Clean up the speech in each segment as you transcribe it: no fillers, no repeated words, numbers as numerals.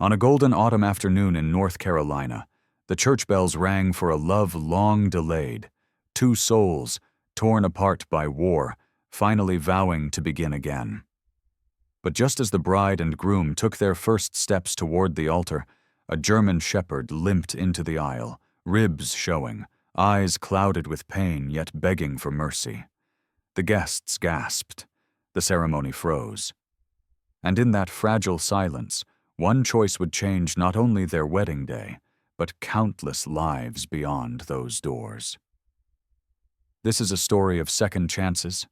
On a golden autumn afternoon in North Carolina, the church bells rang for a love long delayed, two souls, torn apart by war, finally vowing to begin again. But just as the bride and groom took their first steps toward the altar, a German shepherd limped into the aisle, ribs showing, eyes clouded with pain yet begging for mercy. The guests gasped. The ceremony froze. And in that fragile silence, one choice would change not only their wedding day, but countless lives beyond those doors. This is a story of second chances,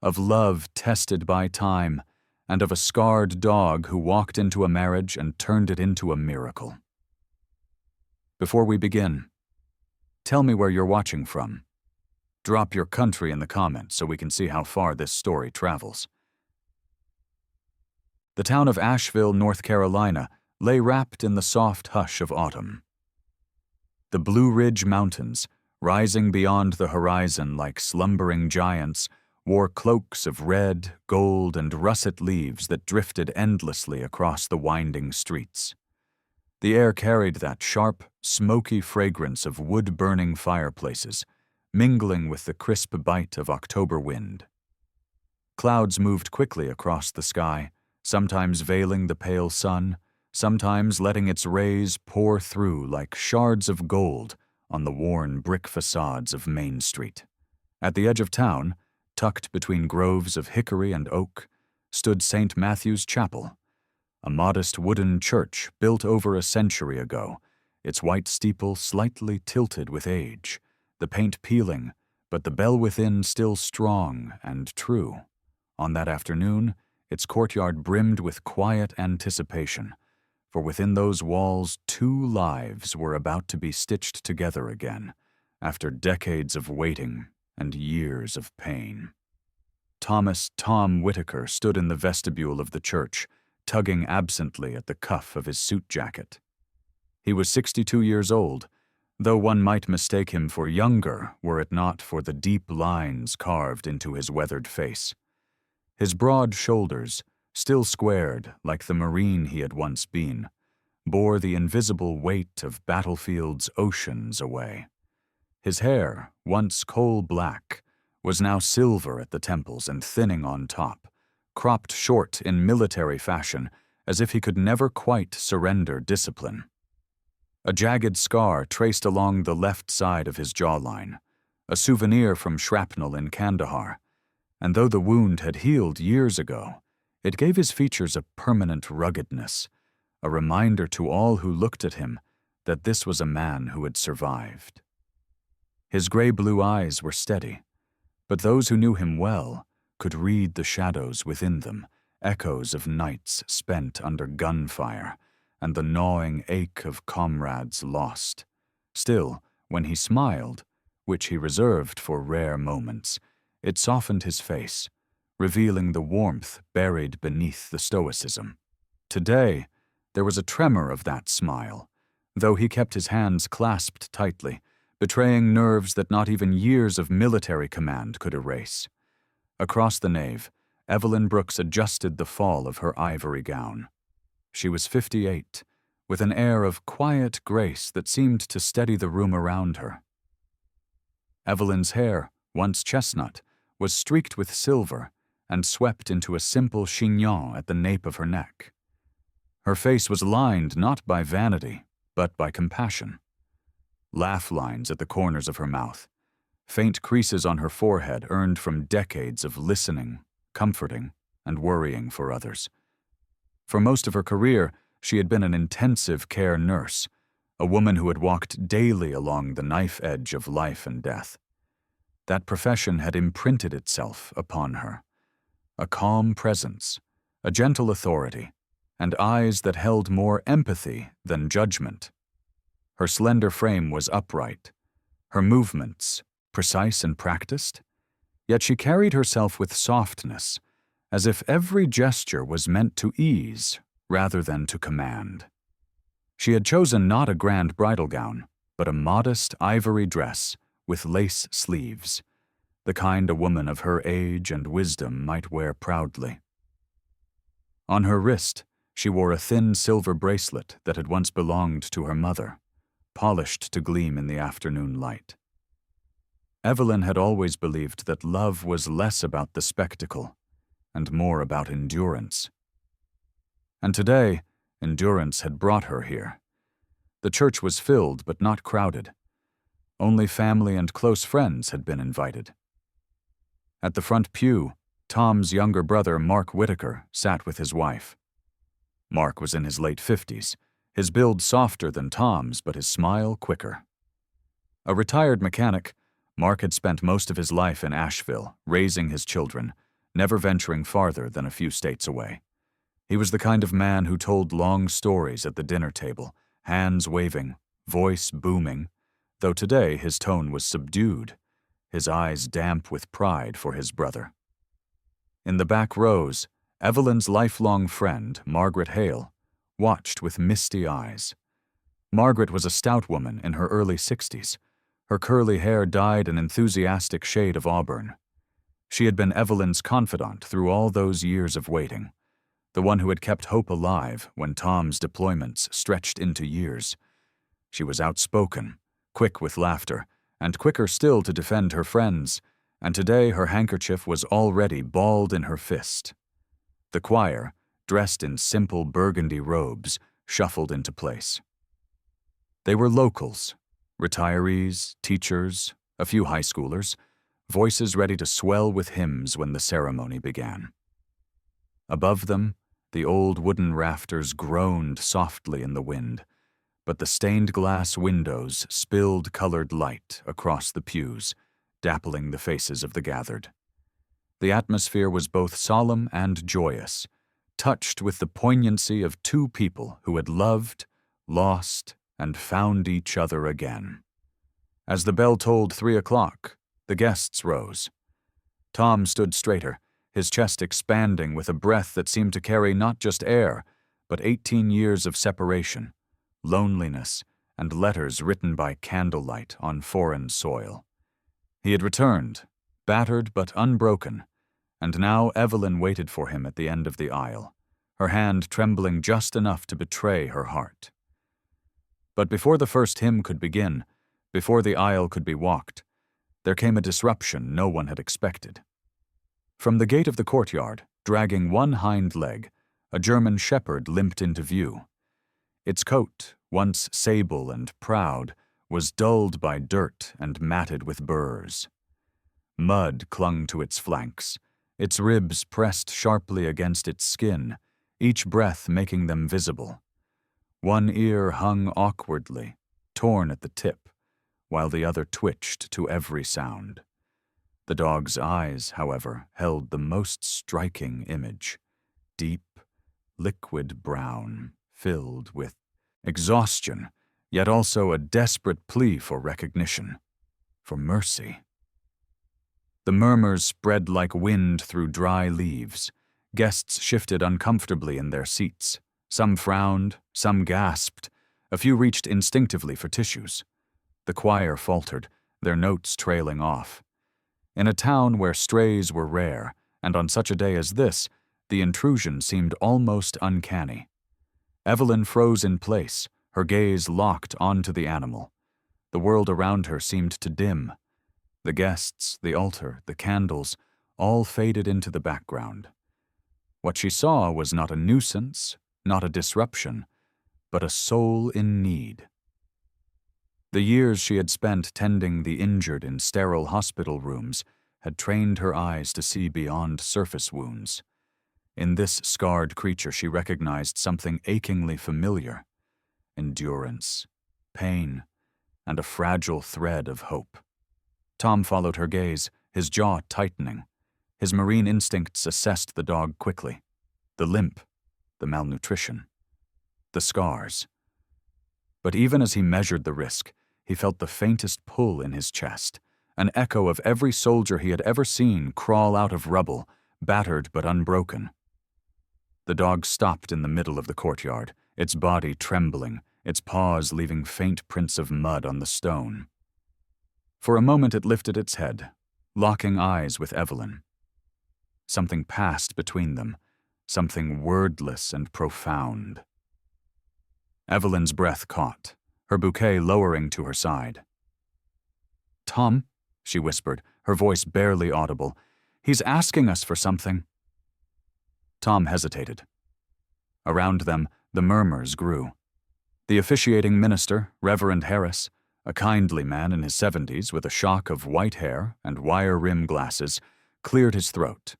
of love tested by time, and of a scarred dog who walked into a marriage and turned it into a miracle. Before we begin, tell me where you're watching from. Drop your country in the comments so we can see how far this story travels. The town of Asheville, North Carolina, lay wrapped in the soft hush of autumn. The Blue Ridge Mountains, rising beyond the horizon like slumbering giants, wore cloaks of red, gold, and russet leaves that drifted endlessly across the winding streets. The air carried that sharp, smoky fragrance of wood-burning fireplaces, mingling with the crisp bite of October wind. Clouds moved quickly across the sky, sometimes veiling the pale sun, sometimes letting its rays pour through like shards of gold on the worn brick facades of Main Street. At the edge of town, tucked between groves of hickory and oak, stood St. Matthew's Chapel, a modest wooden church built over a century ago, its white steeple slightly tilted with age, the paint peeling, but the bell within still strong and true. On that afternoon, its courtyard brimmed with quiet anticipation, for within those walls 2 lives were about to be stitched together again, after decades of waiting and years of pain. Thomas "Tom" Whitaker stood in the vestibule of the church, tugging absently at the cuff of his suit jacket. He was 62 years old, though one might mistake him for younger were it not for the deep lines carved into his weathered face. His broad shoulders, still squared like the Marine he had once been, bore the invisible weight of battlefields oceans away. His hair, once coal black, was now silver at the temples and thinning on top, cropped short in military fashion as if he could never quite surrender discipline. A jagged scar traced along the left side of his jawline, a souvenir from shrapnel in Kandahar, and though the wound had healed years ago, it gave his features a permanent ruggedness, a reminder to all who looked at him that this was a man who had survived. His gray-blue eyes were steady, but those who knew him well could read the shadows within them, echoes of nights spent under gunfire, and the gnawing ache of comrades lost. Still, when he smiled, which he reserved for rare moments, it softened his face, revealing the warmth buried beneath the stoicism. Today, there was a tremor of that smile, though he kept his hands clasped tightly, betraying nerves that not even years of military command could erase. Across the nave, Evelyn Brooks adjusted the fall of her ivory gown. She was 58, with an air of quiet grace that seemed to steady the room around her. Evelyn's hair, once chestnut, was streaked with silver and swept into a simple chignon at the nape of her neck. Her face was lined not by vanity, but by compassion. Laugh lines at the corners of her mouth, faint creases on her forehead earned from decades of listening, comforting, and worrying for others. For most of her career, she had been an intensive care nurse, a woman who had walked daily along the knife edge of life and death. That profession had imprinted itself upon her. A calm presence, a gentle authority, and eyes that held more empathy than judgment. Her slender frame was upright, her movements precise and practiced, yet she carried herself with softness, as if every gesture was meant to ease rather than to command. She had chosen not a grand bridal gown, but a modest ivory dress with lace sleeves, the kind a woman of her age and wisdom might wear proudly. On her wrist, She wore a thin silver bracelet that had once belonged to her mother, polished to gleam in the afternoon light. Evelyn had always believed that love was less about the spectacle and more about endurance. And today, endurance had brought her here. The church was filled but not crowded. Only family and close friends had been invited. At the front pew, Tom's younger brother, Mark Whitaker, sat with his wife. Mark was in his late 50s, his build softer than Tom's, but his smile quicker. A retired mechanic, Mark had spent most of his life in Asheville, raising his children, never venturing farther than a few states away. He was the kind of man who told long stories at the dinner table, hands waving, voice booming, though today his tone was subdued, his eyes damp with pride for his brother. In the back rows, Evelyn's lifelong friend, Margaret Hale, watched with misty eyes. Margaret was a stout woman in her early 60s. Her curly hair dyed an enthusiastic shade of auburn. She had been Evelyn's confidant through all those years of waiting, the one who had kept hope alive when Tom's deployments stretched into years. She was outspoken, quick with laughter, and quicker still to defend her friends, and today her handkerchief was already balled in her fist. The choir, dressed in simple burgundy robes, shuffled into place. They were locals, retirees, teachers, a few high schoolers, voices ready to swell with hymns when the ceremony began. Above them, the old wooden rafters groaned softly in the wind, but the stained glass windows spilled colored light across the pews, dappling the faces of the gathered. The atmosphere was both solemn and joyous, touched with the poignancy of two people who had loved, lost, and found each other again. As the bell tolled 3 o'clock, the guests rose. Tom stood straighter, his chest expanding with a breath that seemed to carry not just air, but 18 years of separation, loneliness, and letters written by candlelight on foreign soil. He had returned, battered but unbroken, and now Evelyn waited for him at the end of the aisle, her hand trembling just enough to betray her heart. But before the first hymn could begin, before the aisle could be walked, there came a disruption no one had expected. From the gate of the courtyard, dragging one hind leg, a German shepherd limped into view. Its coat, once sable and proud, was dulled by dirt and matted with burrs. Mud clung to its flanks, its ribs pressed sharply against its skin, each breath making them visible. One ear hung awkwardly, torn at the tip, while the other twitched to every sound. The dog's eyes, however, held the most striking image, deep, liquid brown, filled with exhaustion, yet also a desperate plea for recognition, for mercy. The murmurs spread like wind through dry leaves. Guests shifted uncomfortably in their seats. Some frowned, some gasped, a few reached instinctively for tissues. The choir faltered, their notes trailing off. In a town where strays were rare, and on such a day as this, the intrusion seemed almost uncanny. Evelyn froze in place, her gaze locked onto the animal. The world around her seemed to dim. The guests, the altar, the candles, all faded into the background. What she saw was not a nuisance, not a disruption, but a soul in need. The years she had spent tending the injured in sterile hospital rooms had trained her eyes to see beyond surface wounds. In this scarred creature she recognized something achingly familiar: endurance, pain, and a fragile thread of hope. Tom followed her gaze, his jaw tightening. His marine instincts assessed the dog quickly. The limp, the malnutrition, the scars. But even as he measured the risk, he felt the faintest pull in his chest, an echo of every soldier he had ever seen crawl out of rubble, battered but unbroken. The dog stopped in the middle of the courtyard, its body trembling, its paws leaving faint prints of mud on the stone. For a moment it lifted its head, locking eyes with Evelyn. Something passed between them, something wordless and profound. Evelyn's breath caught, her bouquet lowering to her side. "Tom," she whispered, her voice barely audible, "he's asking us for something." Tom hesitated. Around them, the murmurs grew. The officiating minister, Reverend Harris, a kindly man in his 70s with a shock of white hair and wire-rim glasses, cleared his throat.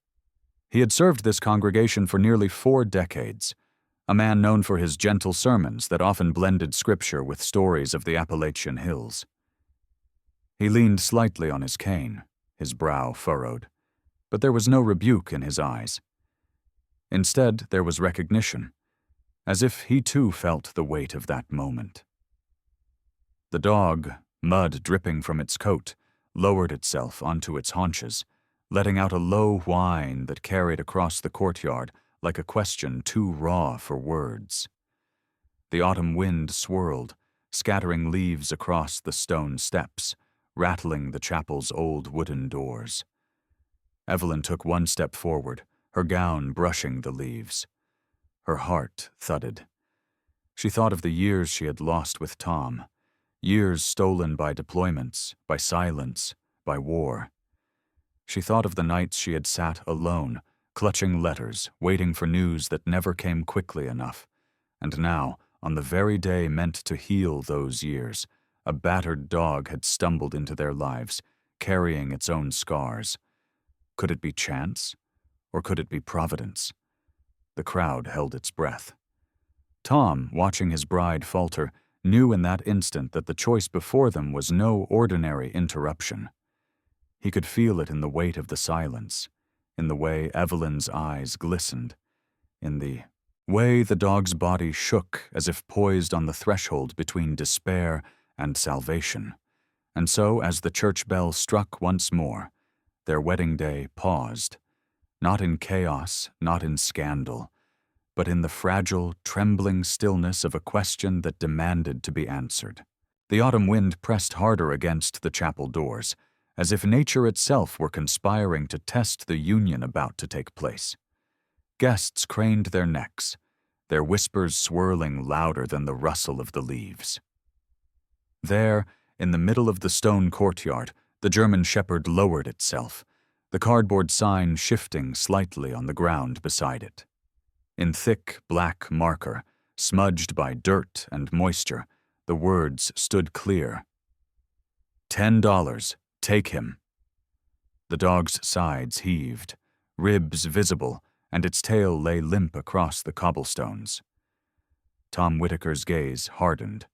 He had served this congregation for nearly 4 decades, a man known for his gentle sermons that often blended scripture with stories of the Appalachian hills. He leaned slightly on his cane, his brow furrowed, but there was no rebuke in his eyes. Instead, there was recognition, as if he too felt the weight of that moment. The dog, mud dripping from its coat, lowered itself onto its haunches, letting out a low whine that carried across the courtyard like a question too raw for words. The autumn wind swirled, scattering leaves across the stone steps, rattling the chapel's old wooden doors. Evelyn took one step forward, her gown brushing the leaves. Her heart thudded. She thought of the years she had lost with Tom, years stolen by deployments, by silence, by war. She thought of the nights she had sat alone, clutching letters, waiting for news that never came quickly enough. And now, on the very day meant to heal those years, a battered dog had stumbled into their lives, carrying its own scars. Could it be chance? Or could it be providence? The crowd held its breath. Tom, watching his bride falter, knew in that instant that the choice before them was no ordinary interruption. He could feel it in the weight of the silence, in the way Evelyn's eyes glistened, in the way the dog's body shook as if poised on the threshold between despair and salvation. And so, as the church bell struck once more, their wedding day paused, not in chaos, not in scandal, but in the fragile, trembling stillness of a question that demanded to be answered. The autumn wind pressed harder against the chapel doors, as if nature itself were conspiring to test the union about to take place. Guests craned their necks, their whispers swirling louder than the rustle of the leaves. There, in the middle of the stone courtyard, the German shepherd lowered itself, the cardboard sign shifting slightly on the ground beside it. In thick black marker, smudged by dirt and moisture, the words stood clear. $10, take him. The dog's sides heaved, ribs visible, and its tail lay limp across the cobblestones. Tom Whitaker's gaze hardened.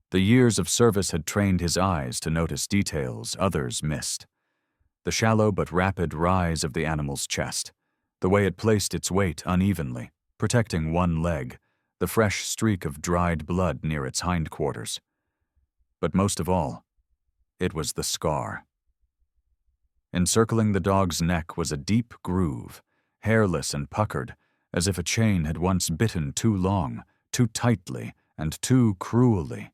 The years of service had trained his eyes to notice details others missed. The shallow but rapid rise of the animal's chest, the way it placed its weight unevenly, protecting one leg, the fresh streak of dried blood near its hindquarters. But most of all, it was the scar. Encircling the dog's neck was a deep groove, hairless and puckered, as if a chain had once bitten too long, too tightly, and too cruelly.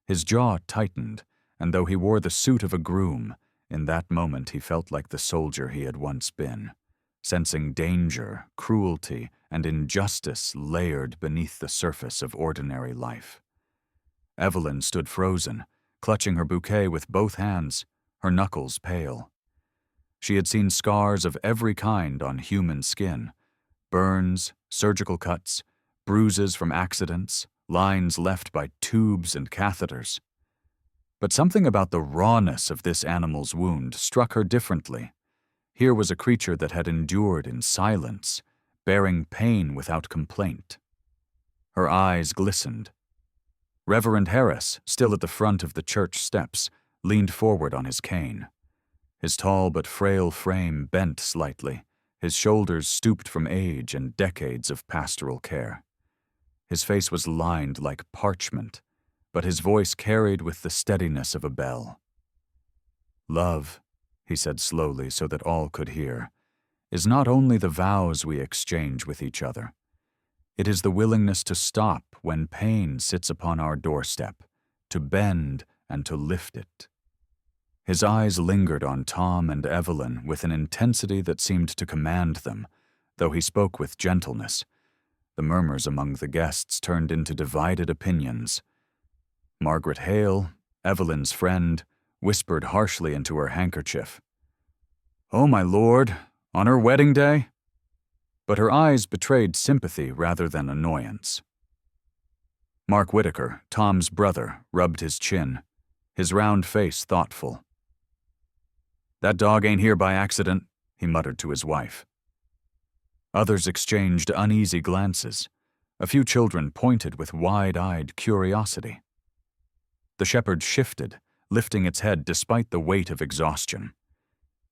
His jaw tightened, and though he wore the suit of a groom, in that moment he felt like the soldier he had once been, sensing danger, cruelty, and injustice layered beneath the surface of ordinary life. Evelyn stood frozen, clutching her bouquet with both hands, her knuckles pale. She had seen scars of every kind on human skin, burns, surgical cuts, bruises from accidents, lines left by tubes and catheters. But something about the rawness of this animal's wound struck her differently. Here was a creature that had endured in silence, bearing pain without complaint. Her eyes glistened. Reverend Harris, still at the front of the church steps, leaned forward on his cane. His tall but frail frame bent slightly, his shoulders stooped from age and decades of pastoral care. His face was lined like parchment, but his voice carried with the steadiness of a bell. "Love," he said slowly so that all could hear, "is not only the vows we exchange with each other. It is the willingness to stop when pain sits upon our doorstep, to bend and to lift it." His eyes lingered on Tom and Evelyn with an intensity that seemed to command them, though he spoke with gentleness. The murmurs among the guests turned into divided opinions. Margaret Hale, Evelyn's friend, whispered harshly into her handkerchief. "Oh, my lord, on her wedding day?" But her eyes betrayed sympathy rather than annoyance. Mark Whitaker, Tom's brother, rubbed his chin, his round face thoughtful. "That dog ain't here by accident," he muttered to his wife. Others exchanged uneasy glances. A few children pointed with wide-eyed curiosity. The shepherd shifted, lifting its head despite the weight of exhaustion.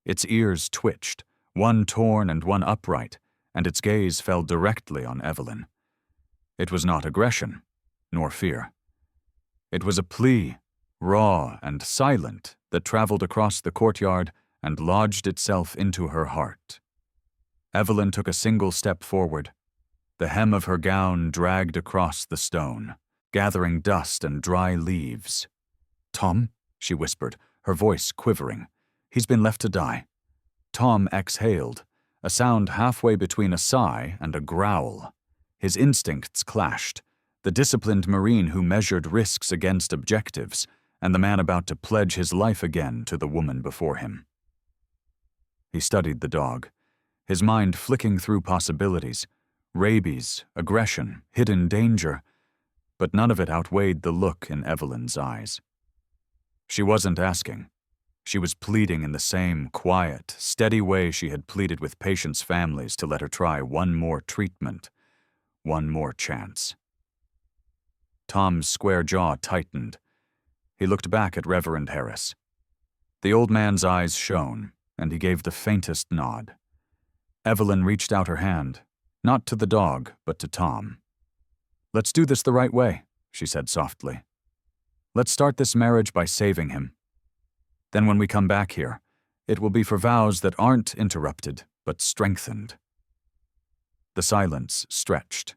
Its ears twitched, one torn and one upright, and its gaze fell directly on Evelyn. It was not aggression, nor fear. It was a plea, raw and silent, that traveled across the courtyard and lodged itself into her heart. Evelyn took a single step forward. The hem of her gown dragged across the stone, gathering dust and dry leaves. "Tom," she whispered, her voice quivering. "He's been left to die." Tom exhaled, a sound halfway between a sigh and a growl. His instincts clashed, the disciplined Marine who measured risks against objectives, and the man about to pledge his life again to the woman before him. He studied the dog, his mind flicking through possibilities, rabies, aggression, hidden danger, but none of it outweighed the look in Evelyn's eyes. She wasn't asking. She was pleading in the same quiet, steady way she had pleaded with patients' families to let her try one more treatment, one more chance. Tom's square jaw tightened. He looked back at Reverend Harris. The old man's eyes shone, and he gave the faintest nod. Evelyn reached out her hand, not to the dog, but to Tom. "Let's do this the right way," she said softly. "Let's start this marriage by saving him. Then when we come back here, it will be for vows that aren't interrupted, but strengthened." The silence stretched.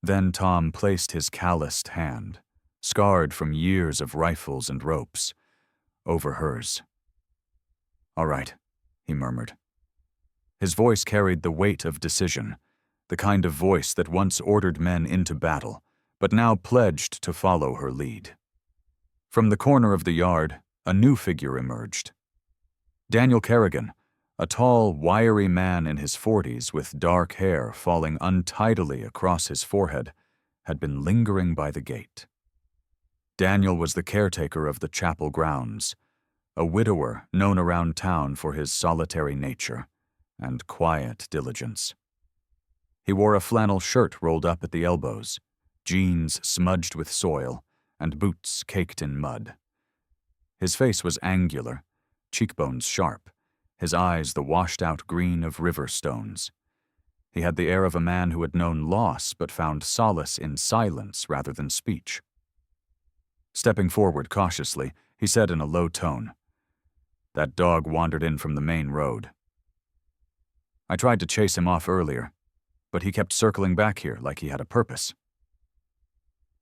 Then Tom placed his calloused hand, scarred from years of rifles and ropes, over hers. "All right," he murmured. His voice carried the weight of decision, the kind of voice that once ordered men into battle, but now pledged to follow her lead. From the corner of the yard, a new figure emerged. Daniel Kerrigan, a tall, wiry man in his 40s with dark hair falling untidily across his forehead, had been lingering by the gate. Daniel was the caretaker of the chapel grounds, a widower known around town for his solitary nature and quiet diligence. He wore a flannel shirt rolled up at the elbows, jeans smudged with soil, and boots caked in mud. His face was angular, cheekbones sharp, his eyes the washed-out green of river stones. He had the air of a man who had known loss but found solace in silence rather than speech. Stepping forward cautiously, he said in a low tone, "That dog wandered in from the main road. I tried to chase him off earlier, but he kept circling back here like he had a purpose."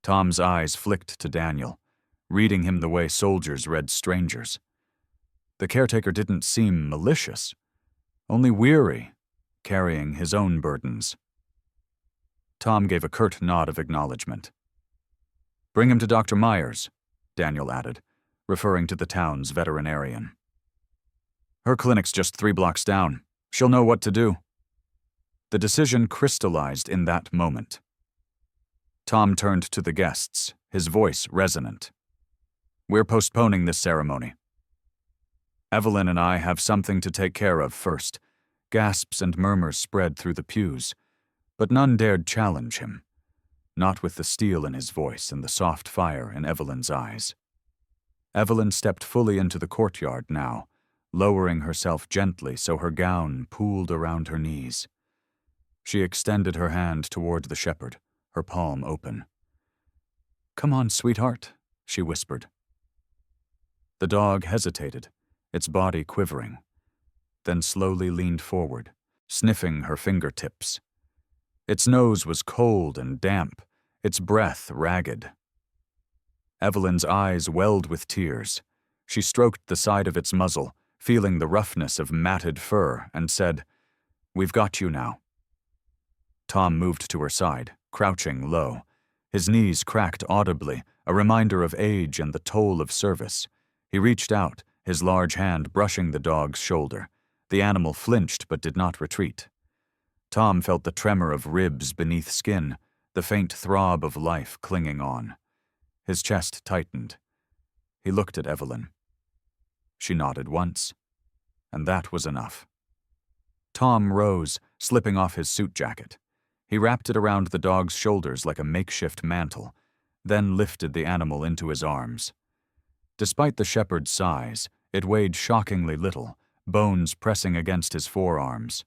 Tom's eyes flicked to Daniel, reading him the way soldiers read strangers. The caretaker didn't seem malicious, only weary, carrying his own burdens. Tom gave a curt nod of acknowledgement. "Bring him to Dr. Myers," Daniel added, referring to the town's veterinarian. "Her clinic's just 3 blocks down. She'll know what to do." The decision crystallized in that moment. Tom turned to the guests, his voice resonant. "We're postponing this ceremony. Evelyn and I have something to take care of first." Gasps and murmurs spread through the pews, but none dared challenge him, not with the steel in his voice and the soft fire in Evelyn's eyes. Evelyn stepped fully into the courtyard now, lowering herself gently so her gown pooled around her knees. She extended her hand toward the shepherd, her palm open. "Come on, sweetheart," she whispered. The dog hesitated, its body quivering, then slowly leaned forward, sniffing her fingertips. Its nose was cold and damp, its breath ragged. Evelyn's eyes welled with tears. She stroked the side of its muzzle, feeling the roughness of matted fur, and said, "We've got you now. Tom moved to her side, crouching low. His knees cracked audibly, a reminder of age and the toll of service. He reached out, his large hand brushing the dog's shoulder. The animal flinched but did not retreat. Tom felt the tremor of ribs beneath skin, the faint throb of life clinging on. His chest tightened. He looked at Evelyn. She nodded once, and that was enough. Tom rose, slipping off his suit jacket. He wrapped it around the dog's shoulders like a makeshift mantle, then lifted the animal into his arms. Despite the shepherd's size, it weighed shockingly little, bones pressing against his forearms.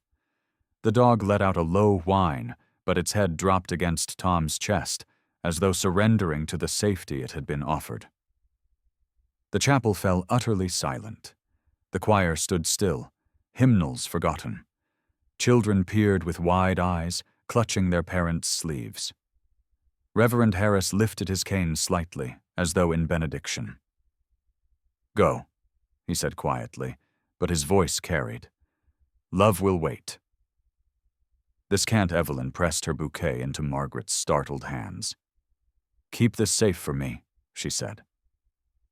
The dog let out a low whine, but its head dropped against Tom's chest, as though surrendering to the safety it had been offered. The chapel fell utterly silent. The choir stood still, hymnals forgotten. Children peered with wide eyes, clutching their parents' sleeves. Reverend Harris lifted his cane slightly, as though in benediction. "Go," he said quietly, but his voice carried. "Love will wait." This cant Evelyn pressed her bouquet into Margaret's startled hands. "Keep this safe for me," she said.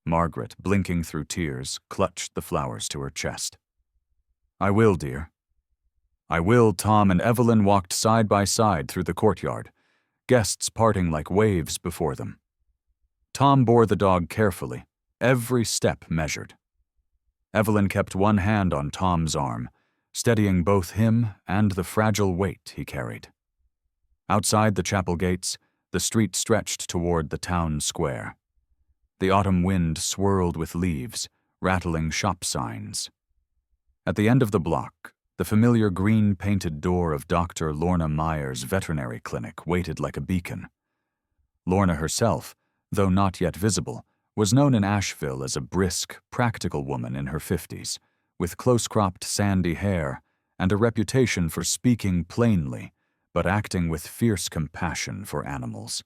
Margaret, blinking through tears, clutched the flowers to her chest. "I will, dear." "I will." Tom and Evelyn walked side by side through the courtyard, guests parting like waves before them. Tom bore the dog carefully, every step measured. Evelyn kept one hand on Tom's arm, steadying both him and the fragile weight he carried. Outside the chapel gates, the street stretched toward the town square. The autumn wind swirled with leaves, rattling shop signs. At the end of the block, the familiar green-painted door of Dr. Lorna Meyer's veterinary clinic waited like a beacon. Lorna herself, though not yet visible, was known in Asheville as a brisk, practical woman in her 50s, with close-cropped sandy hair and a reputation for speaking plainly, but acting with fierce compassion for animals.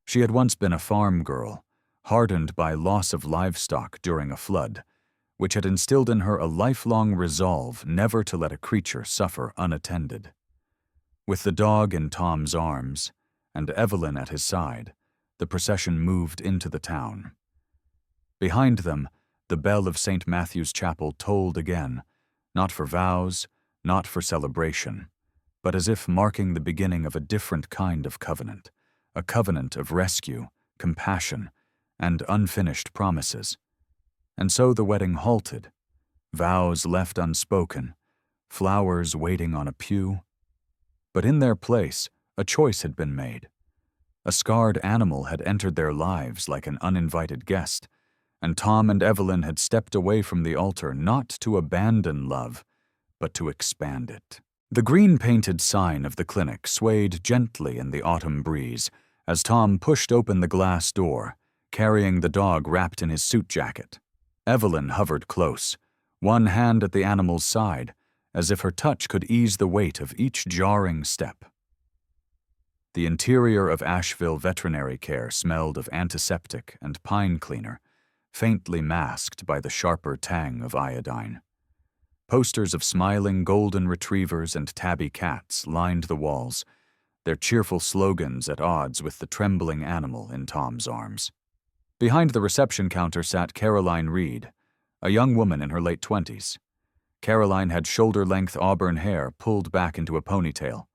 She had once been a farm girl, hardened by loss of livestock during a flood, which had instilled in her a lifelong resolve never to let a creature suffer unattended. With the dog in Tom's arms, and Evelyn at his side, the procession moved into the town. Behind them, the bell of St. Matthew's Chapel tolled again, not for vows, not for celebration, but as if marking the beginning of a different kind of covenant, a covenant of rescue, compassion, and unfinished promises. And so the wedding halted, vows left unspoken, flowers waiting on a pew. But in their place, a choice had been made. A scarred animal had entered their lives like an uninvited guest, and Tom and Evelyn had stepped away from the altar not to abandon love, but to expand it. The green-painted sign of the clinic swayed gently in the autumn breeze as Tom pushed open the glass door, carrying the dog wrapped in his suit jacket. Evelyn hovered close, one hand at the animal's side, as if her touch could ease the weight of each jarring step. The interior of Asheville Veterinary Care smelled of antiseptic and pine cleaner, faintly masked by the sharper tang of iodine. Posters of smiling golden retrievers and tabby cats lined the walls, their cheerful slogans at odds with the trembling animal in Tom's arms. Behind the reception counter sat Caroline Reed, a young woman in her late 20s. Caroline had shoulder-length auburn hair pulled back into a ponytail,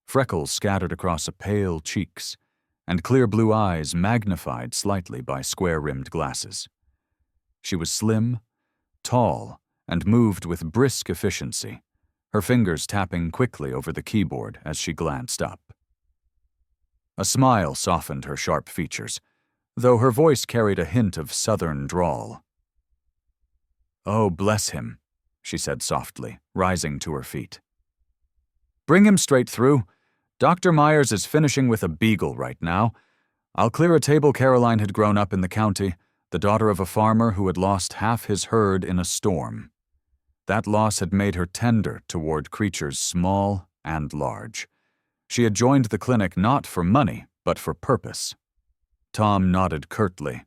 freckles scattered across pale cheeks, and clear blue eyes magnified slightly by square-rimmed glasses. She was slim, tall, and moved with brisk efficiency, her fingers tapping quickly over the keyboard as she glanced up. A smile softened her sharp features, though her voice carried a hint of southern drawl. "Oh, bless him," she said softly, rising to her feet. "Bring him straight through. Dr. Myers is finishing with a beagle right now. I'll clear a table." Caroline had grown up in the county, the daughter of a farmer who had lost half his herd in a storm. That loss had made her tender toward creatures small and large. She had joined the clinic not for money, but for purpose. Tom nodded curtly.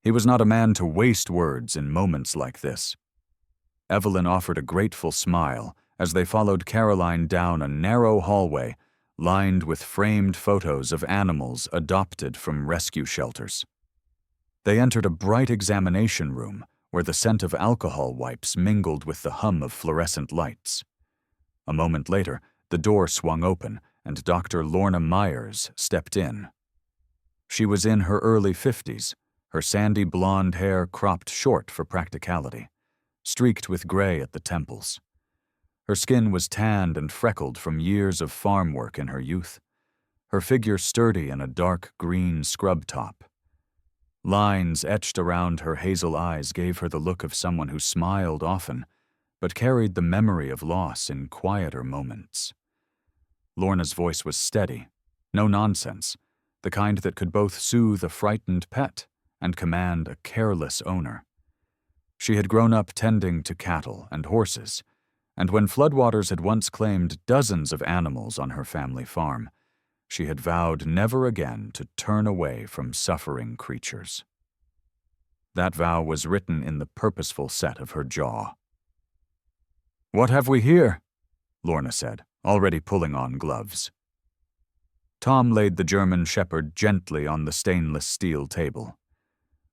He was not a man to waste words in moments like this. Evelyn offered a grateful smile as they followed Caroline down a narrow hallway lined with framed photos of animals adopted from rescue shelters. They entered a bright examination room where the scent of alcohol wipes mingled with the hum of fluorescent lights. A moment later, the door swung open and Dr. Lorna Myers stepped in. She was in her early 50s, her sandy blonde hair cropped short for practicality, streaked with gray at the temples. Her skin was tanned and freckled from years of farm work in her youth, her figure sturdy in a dark green scrub top. Lines etched around her hazel eyes gave her the look of someone who smiled often, but carried the memory of loss in quieter moments. Lorna's voice was steady, no nonsense, the kind that could both soothe a frightened pet and command a careless owner. She had grown up tending to cattle and horses, and when floodwaters had once claimed dozens of animals on her family farm, she had vowed never again to turn away from suffering creatures. That vow was written in the purposeful set of her jaw. "What have we here?" Lorna said, already pulling on gloves. Tom laid the German shepherd gently on the stainless steel table.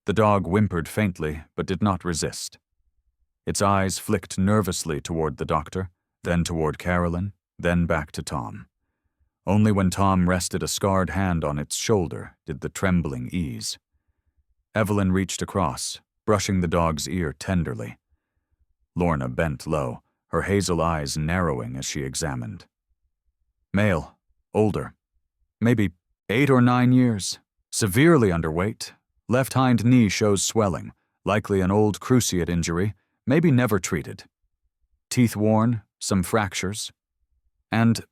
The dog whimpered faintly, but did not resist. Its eyes flicked nervously toward the doctor, then toward Carolyn, then back to Tom. Only when Tom rested a scarred hand on its shoulder did the trembling ease. Evelyn reached across, brushing the dog's ear tenderly. Lorna bent low, her hazel eyes narrowing as she examined. Male, older, maybe 8 or 9 years, severely underweight, left hind knee shows swelling, likely an old cruciate injury, maybe never treated. Teeth worn, some fractures, and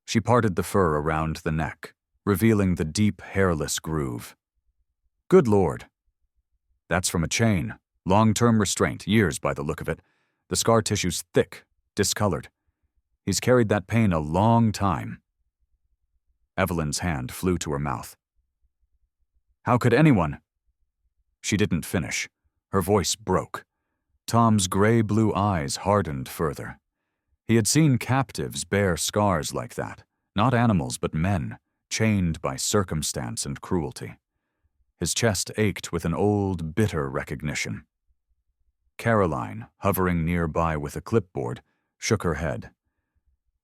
she parted the fur around the neck, revealing the deep, hairless groove. Good Lord. That's from a chain, long-term restraint, years by the look of it. The scar tissue's thick, discolored. He's carried that pain a long time. Evelyn's hand flew to her mouth. How could anyone? She didn't finish. Her voice broke. Tom's gray-blue eyes hardened further. He had seen captives bear scars like that, not animals but men, chained by circumstance and cruelty. His chest ached with an old, bitter recognition. Caroline, hovering nearby with a clipboard, shook her head.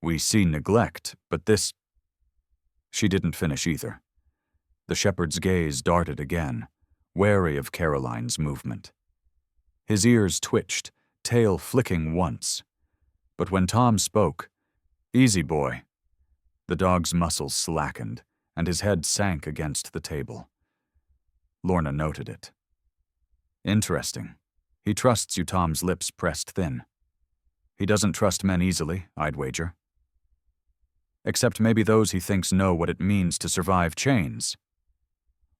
We see neglect, but this... She didn't finish either. The shepherd's gaze darted again, wary of Caroline's movement. His ears twitched, tail flicking once. But when Tom spoke, "Easy, boy," the dog's muscles slackened, and his head sank against the table. Lorna noted it. Interesting. He trusts you. Tom's lips pressed thin. He doesn't trust men easily, I'd wager. Except maybe those he thinks know what it means to survive chains.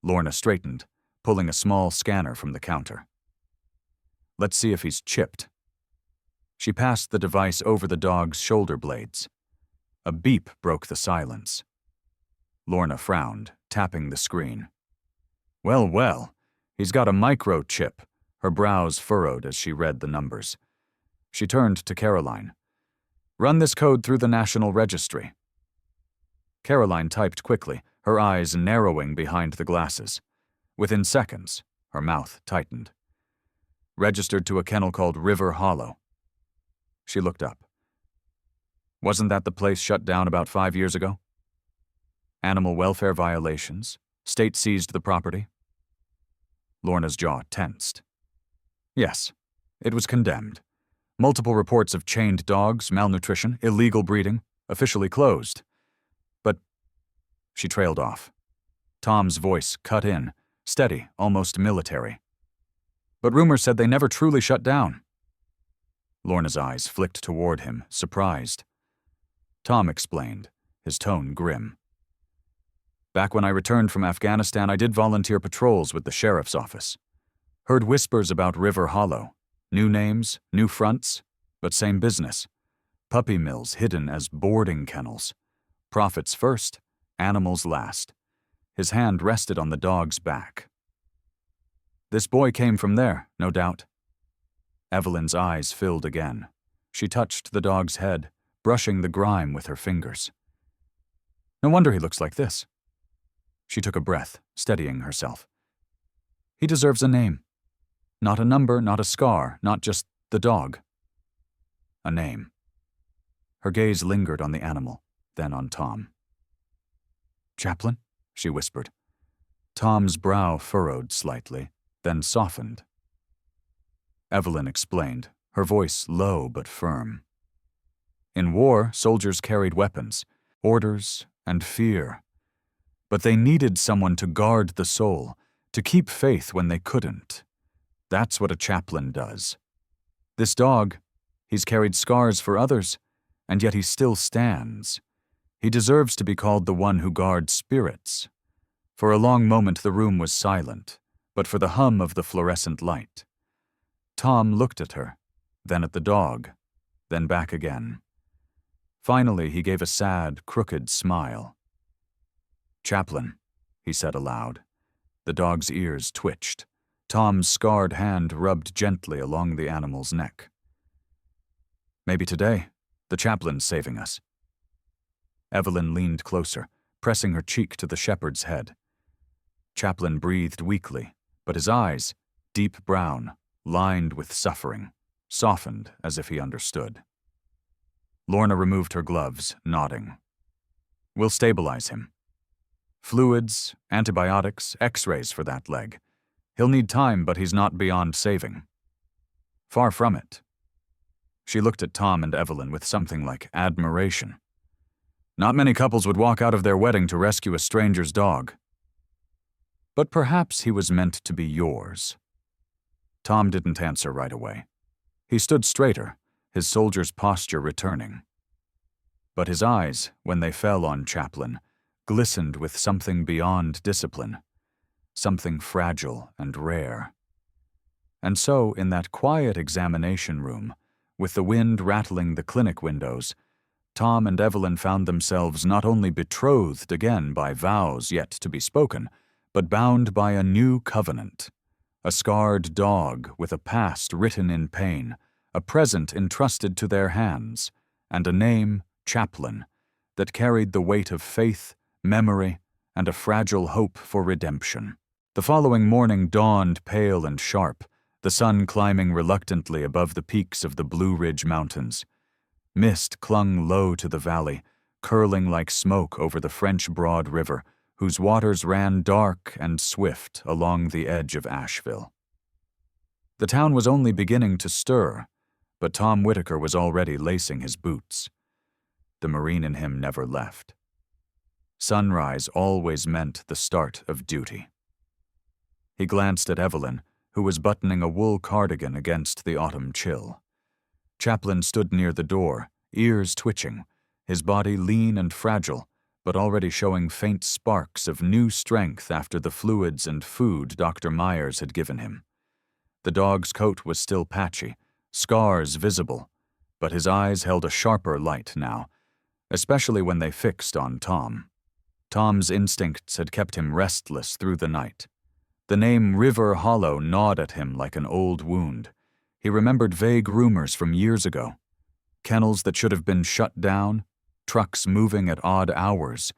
Lorna straightened, pulling a small scanner from the counter. Let's see if he's chipped. She passed the device over the dog's shoulder blades. A beep broke the silence. Lorna frowned, tapping the screen. Well, well, he's got a microchip. Her brows furrowed as she read the numbers. She turned to Caroline. Run this code through the National Registry. Caroline typed quickly, her eyes narrowing behind the glasses. Within seconds, her mouth tightened. Registered to a kennel called River Hollow. She looked up. Wasn't that the place shut down about 5 years ago? Animal welfare violations. State seized the property. Lorna's jaw tensed. Yes, it was condemned. Multiple reports of chained dogs, malnutrition, illegal breeding, officially closed. But she trailed off. Tom's voice cut in, steady, almost military. But rumors said they never truly shut down. Lorna's eyes flicked toward him, surprised. Tom explained, his tone grim. Back when I returned from Afghanistan, I did volunteer patrols with the sheriff's office. Heard whispers about River Hollow. New names, new fronts, but same business. Puppy mills hidden as boarding kennels. Profits first, animals last. His hand rested on the dog's back. This boy came from there, no doubt. Evelyn's eyes filled again. She touched the dog's head, brushing the grime with her fingers. No wonder he looks like this. She took a breath, steadying herself. He deserves a name. Not a number, not a scar, not just the dog. A name. Her gaze lingered on the animal, then on Tom. Chaplain? She whispered. Tom's brow furrowed slightly, then softened. Evelyn explained, her voice low but firm. In war, soldiers carried weapons, orders, and fear. But they needed someone to guard the soul, to keep faith when they couldn't. That's what a chaplain does. This dog, he's carried scars for others, and yet he still stands. He deserves to be called the one who guards spirits. For a long moment the room was silent, but for the hum of the fluorescent light. Tom looked at her, then at the dog, then back again. Finally, he gave a sad, crooked smile. Chaplain, he said aloud. The dog's ears twitched. Tom's scarred hand rubbed gently along the animal's neck. Maybe today, the chaplain's saving us. Evelyn leaned closer, pressing her cheek to the shepherd's head. Chaplain breathed weakly, but his eyes, deep brown, lined with suffering, softened as if he understood. Lorna removed her gloves, nodding. We'll stabilize him. Fluids, antibiotics, x-rays for that leg. He'll need time, but he's not beyond saving. Far from it. She looked at Tom and Evelyn with something like admiration. Not many couples would walk out of their wedding to rescue a stranger's dog. But perhaps he was meant to be yours. Tom didn't answer right away. He stood straighter, his soldier's posture returning. But his eyes, when they fell on Chaplain, glistened with something beyond discipline, something fragile and rare. And so, in that quiet examination room, with the wind rattling the clinic windows, Tom and Evelyn found themselves not only betrothed again by vows yet to be spoken, but bound by a new covenant. A scarred dog with a past written in pain, a present entrusted to their hands, and a name, Chaplain, that carried the weight of faith, memory, and a fragile hope for redemption. The following morning dawned pale and sharp, the sun climbing reluctantly above the peaks of the Blue Ridge Mountains. Mist clung low to the valley, curling like smoke over the French Broad River, whose waters ran dark and swift along the edge of Asheville. The town was only beginning to stir, but Tom Whitaker was already lacing his boots. The Marine in him never left. Sunrise always meant the start of duty. He glanced at Evelyn, who was buttoning a wool cardigan against the autumn chill. Chaplain stood near the door, ears twitching, his body lean and fragile, but already showing faint sparks of new strength after the fluids and food Dr. Myers had given him. The dog's coat was still patchy, scars visible, but his eyes held a sharper light now, especially when they fixed on Tom. Tom's instincts had kept him restless through the night. The name River Hollow gnawed at him like an old wound. He remembered vague rumors from years ago. Kennels that should have been shut down, trucks moving at odd hours,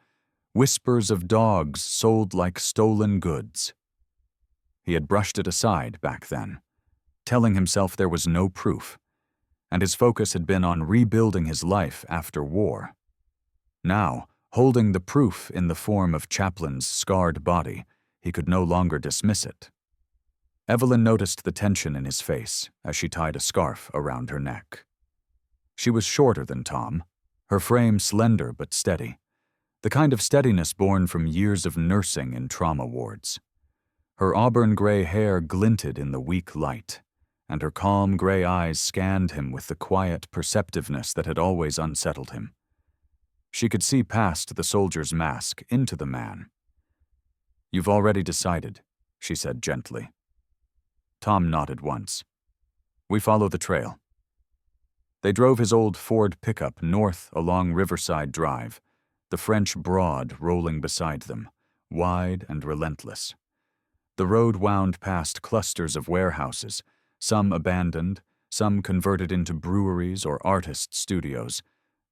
whispers of dogs sold like stolen goods. He had brushed it aside back then, telling himself there was no proof, and his focus had been on rebuilding his life after war. Now, holding the proof in the form of Chaplin's scarred body, he could no longer dismiss it. Evelyn noticed the tension in his face as she tied a scarf around her neck. She was shorter than Tom, her frame slender but steady, the kind of steadiness born from years of nursing in trauma wards. Her auburn gray hair glinted in the weak light, and her calm gray eyes scanned him with the quiet perceptiveness that had always unsettled him. She could see past the soldier's mask into the man. "You've already decided," she said gently. Tom nodded once. "We follow the trail." They drove his old Ford pickup north along Riverside Drive, the French Broad rolling beside them, wide and relentless. The road wound past clusters of warehouses, some abandoned, some converted into breweries or artist studios,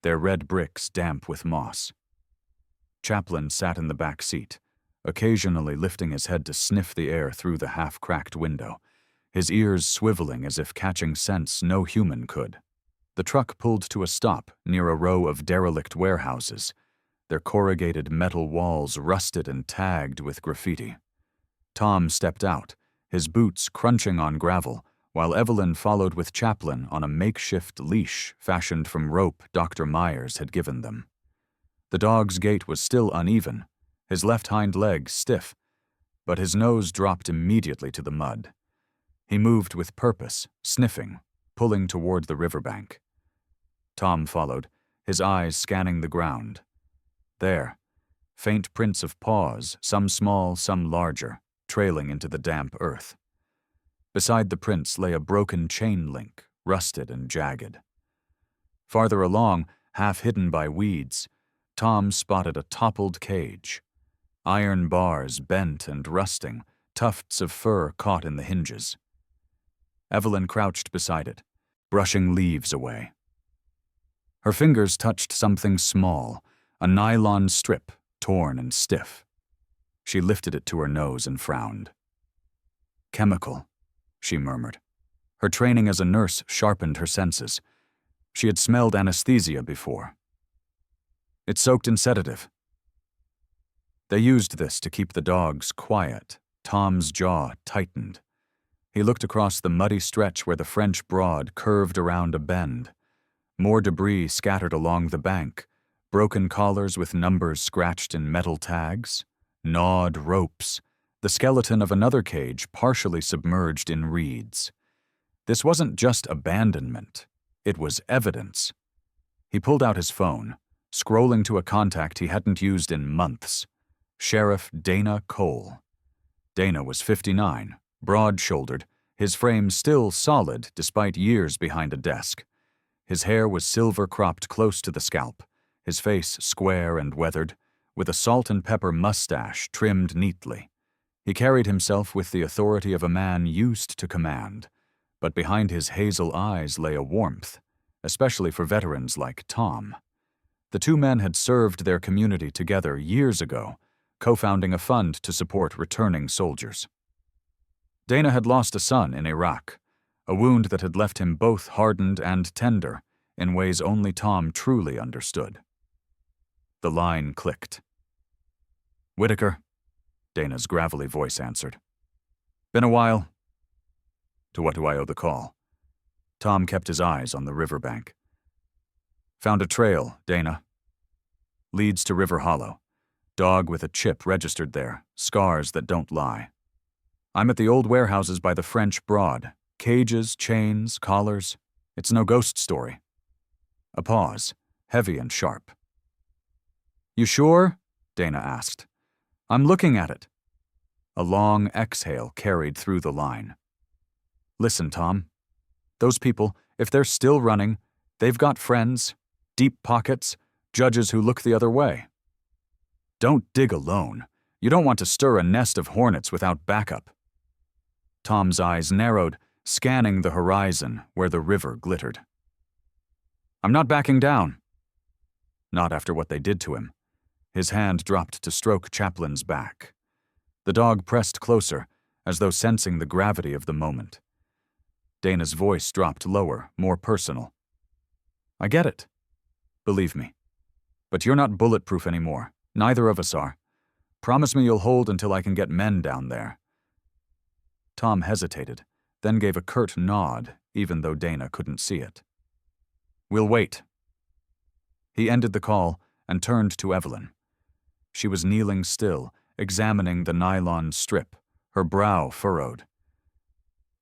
their red bricks damp with moss. Chaplin sat in the back seat, occasionally lifting his head to sniff the air through the half-cracked window, his ears swiveling as if catching scents no human could. The truck pulled to a stop near a row of derelict warehouses, their corrugated metal walls rusted and tagged with graffiti. Tom stepped out, his boots crunching on gravel, while Evelyn followed with Chaplin on a makeshift leash fashioned from rope Dr. Myers had given them. The dog's gait was still uneven, his left hind leg stiff, but his nose dropped immediately to the mud. He moved with purpose, sniffing, pulling toward the riverbank. Tom followed, his eyes scanning the ground. There, faint prints of paws, some small, some larger, trailing into the damp earth. Beside the prints lay a broken chain link, rusted and jagged. Farther along, half hidden by weeds, Tom spotted a toppled cage. Iron bars bent and rusting, tufts of fur caught in the hinges. Evelyn crouched beside it, brushing leaves away. Her fingers touched something small, a nylon strip, torn and stiff. She lifted it to her nose and frowned. "Chemical," she murmured. Her training as a nurse sharpened her senses. She had smelled anesthesia before. "It's soaked in sedative." They used this to keep the dogs quiet. Tom's jaw tightened. He looked across the muddy stretch where the French Broad curved around a bend. More debris scattered along the bank, broken collars with numbers scratched in metal tags, gnawed ropes, the skeleton of another cage partially submerged in reeds. This wasn't just abandonment, it was evidence. He pulled out his phone, scrolling to a contact he hadn't used in months. Sheriff Dana Cole. Dana was 59, broad-shouldered, his frame still solid despite years behind a desk. His hair was silver-cropped close to the scalp, his face square and weathered, with a salt and pepper mustache trimmed neatly. He carried himself with the authority of a man used to command, but behind his hazel eyes lay a warmth, especially for veterans like Tom. The two men had served their community together years ago, co-founding a fund to support returning soldiers. Dana had lost a son in Iraq, a wound that had left him both hardened and tender in ways only Tom truly understood. The line clicked. "Whitaker," Dana's gravelly voice answered. "Been a while." "To what do I owe the call?" Tom kept his eyes on the riverbank. "Found a trail, Dana. Leads to River Hollow. Dog with a chip registered there, scars that don't lie. I'm at the old warehouses by the French Broad. Cages, chains, collars. It's no ghost story." A pause, heavy and sharp. "You sure?" Dana asked. "I'm looking at it." A long exhale carried through the line. "Listen, Tom. Those people, if they're still running, they've got friends, deep pockets, judges who look the other way. Don't dig alone. You don't want to stir a nest of hornets without backup." Tom's eyes narrowed, scanning the horizon where the river glittered. "I'm not backing down." Not after what they did to him. His hand dropped to stroke Chaplin's back. The dog pressed closer, as though sensing the gravity of the moment. Dana's voice dropped lower, more personal. "I get it. Believe me. But you're not bulletproof anymore. Neither of us are. Promise me you'll hold until I can get men down there." Tom hesitated, then gave a curt nod, even though Dana couldn't see it. "We'll wait." He ended the call and turned to Evelyn. She was kneeling still, examining the nylon strip, her brow furrowed.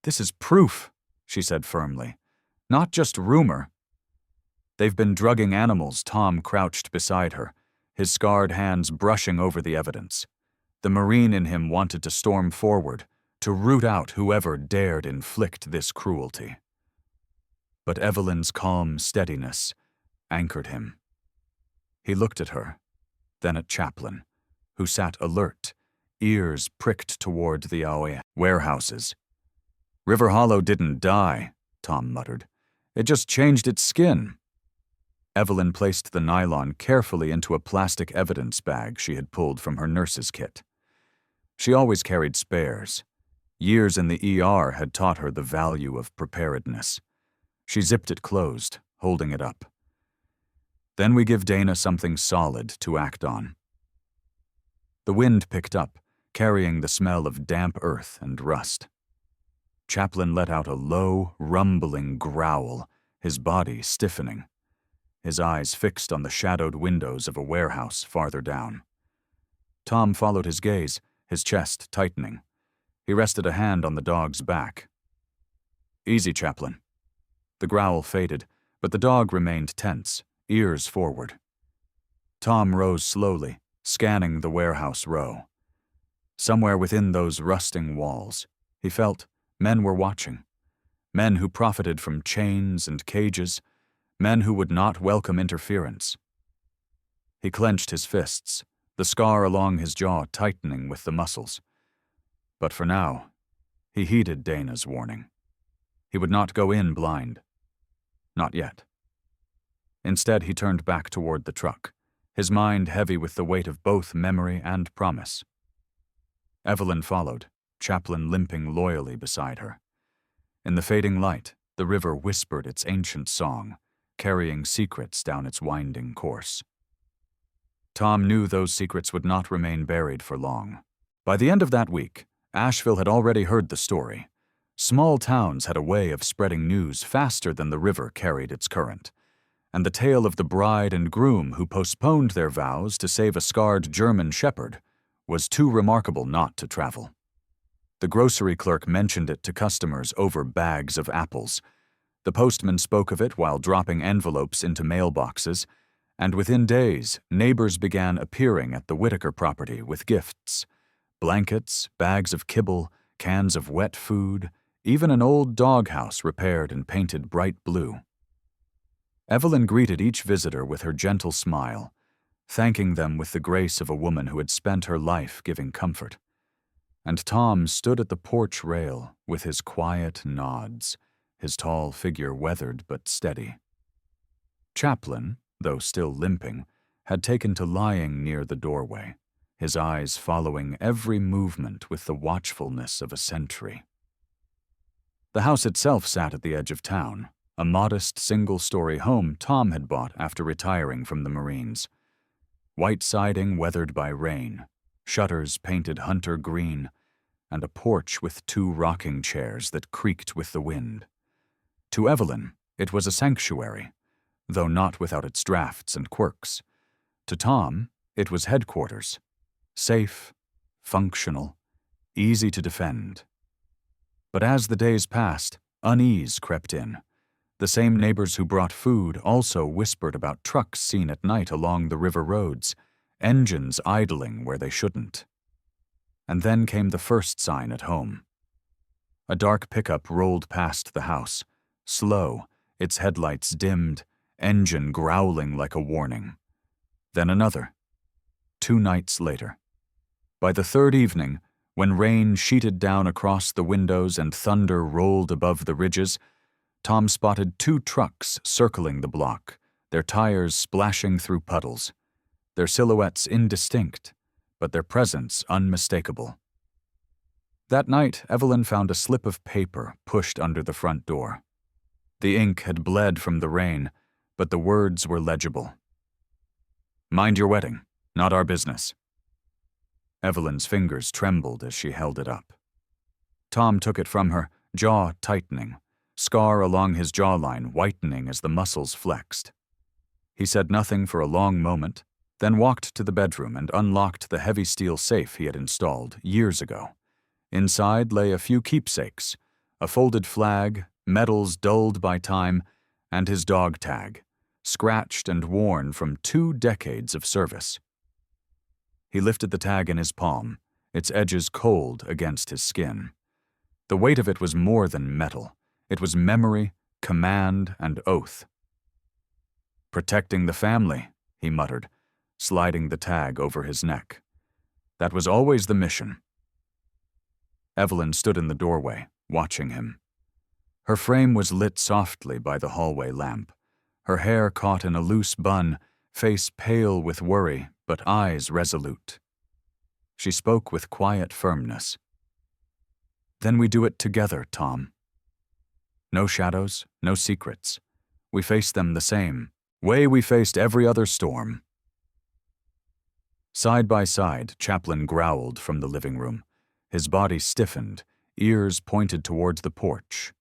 "This is proof," she said firmly. "Not just rumor." "They've been drugging animals." Tom crouched beside her, his scarred hands brushing over the evidence. The Marine in him wanted to storm forward, to root out whoever dared inflict this cruelty. But Evelyn's calm steadiness anchored him. He looked at her, then at Chaplin, who sat alert, ears pricked toward the warehouses. "River Hollow didn't die," Tom muttered. "It just changed its skin." Evelyn placed the nylon carefully into a plastic evidence bag she had pulled from her nurse's kit. She always carried spares. Years in the ER had taught her the value of preparedness. She zipped it closed, holding it up. Then we give Dana something solid to act on. The wind picked up, carrying the smell of damp earth and rust. Chaplin let out a low, rumbling growl, his body stiffening, his eyes fixed on the shadowed windows of a warehouse farther down. Tom followed his gaze, his chest tightening. He rested a hand on the dog's back. "Easy, Chaplin." The growl faded, but the dog remained tense, ears forward. Tom rose slowly, scanning the warehouse row. Somewhere within those rusting walls, he felt men were watching. Men who profited from chains and cages, men who would not welcome interference. He clenched his fists, the scar along his jaw tightening with the muscles. But for now, he heeded Dana's warning. He would not go in blind. Not yet. Instead, he turned back toward the truck, his mind heavy with the weight of both memory and promise. Evelyn followed, Chaplin limping loyally beside her. In the fading light, the river whispered its ancient song, carrying secrets down its winding course. Tom knew those secrets would not remain buried for long. By the end of that week, Asheville had already heard the story. Small towns had a way of spreading news faster than the river carried its current, and the tale of the bride and groom who postponed their vows to save a scarred German shepherd was too remarkable not to travel. The grocery clerk mentioned it to customers over bags of apples. The postman spoke of it while dropping envelopes into mailboxes, and within days, neighbors began appearing at the Whitaker property with gifts: blankets, bags of kibble, cans of wet food, even an old doghouse repaired and painted bright blue. Evelyn greeted each visitor with her gentle smile, thanking them with the grace of a woman who had spent her life giving comfort. And Tom stood at the porch rail with his quiet nods, his tall figure weathered but steady. Chaplin, though still limping, had taken to lying near the doorway, his eyes following every movement with the watchfulness of a sentry. The house itself sat at the edge of town, a modest single-story home Tom had bought after retiring from the Marines. White siding weathered by rain, shutters painted hunter green, and a porch with 2 rocking chairs that creaked with the wind. To Evelyn, it was a sanctuary, though not without its drafts and quirks. To Tom, it was headquarters, safe, functional, easy to defend. But as the days passed, unease crept in. The same neighbors who brought food also whispered about trucks seen at night along the river roads, engines idling where they shouldn't. And then came the first sign at home. A dark pickup rolled past the house, slow, its headlights dimmed, engine growling like a warning. Then another. 2 nights later. By the 3rd evening, when rain sheeted down across the windows and thunder rolled above the ridges, Tom spotted 2 trucks circling the block, their tires splashing through puddles, their silhouettes indistinct, but their presence unmistakable. That night, Evelyn found a slip of paper pushed under the front door. The ink had bled from the rain, but the words were legible. "Mind your wedding, not our business." Evelyn's fingers trembled as she held it up. Tom took it from her, jaw tightening, scar along his jawline whitening as the muscles flexed. He said nothing for a long moment, then walked to the bedroom and unlocked the heavy steel safe he had installed years ago. Inside lay a few keepsakes, a folded flag, medals dulled by time, and his dog tag, scratched and worn from 2 decades of service. He lifted the tag in his palm, its edges cold against his skin. The weight of it was more than metal. It was memory, command, and oath. "Protecting the family," he muttered, sliding the tag over his neck. That was always the mission. Evelyn stood in the doorway, watching him. Her frame was lit softly by the hallway lamp. her hair caught in a loose bun, face pale with worry, but eyes resolute. She spoke with quiet firmness. "Then we do it together, Tom. No shadows, no secrets. We face them the same way we faced every other storm." Side by side, Chaplin growled from the living room. His body stiffened, ears pointed towards the porch.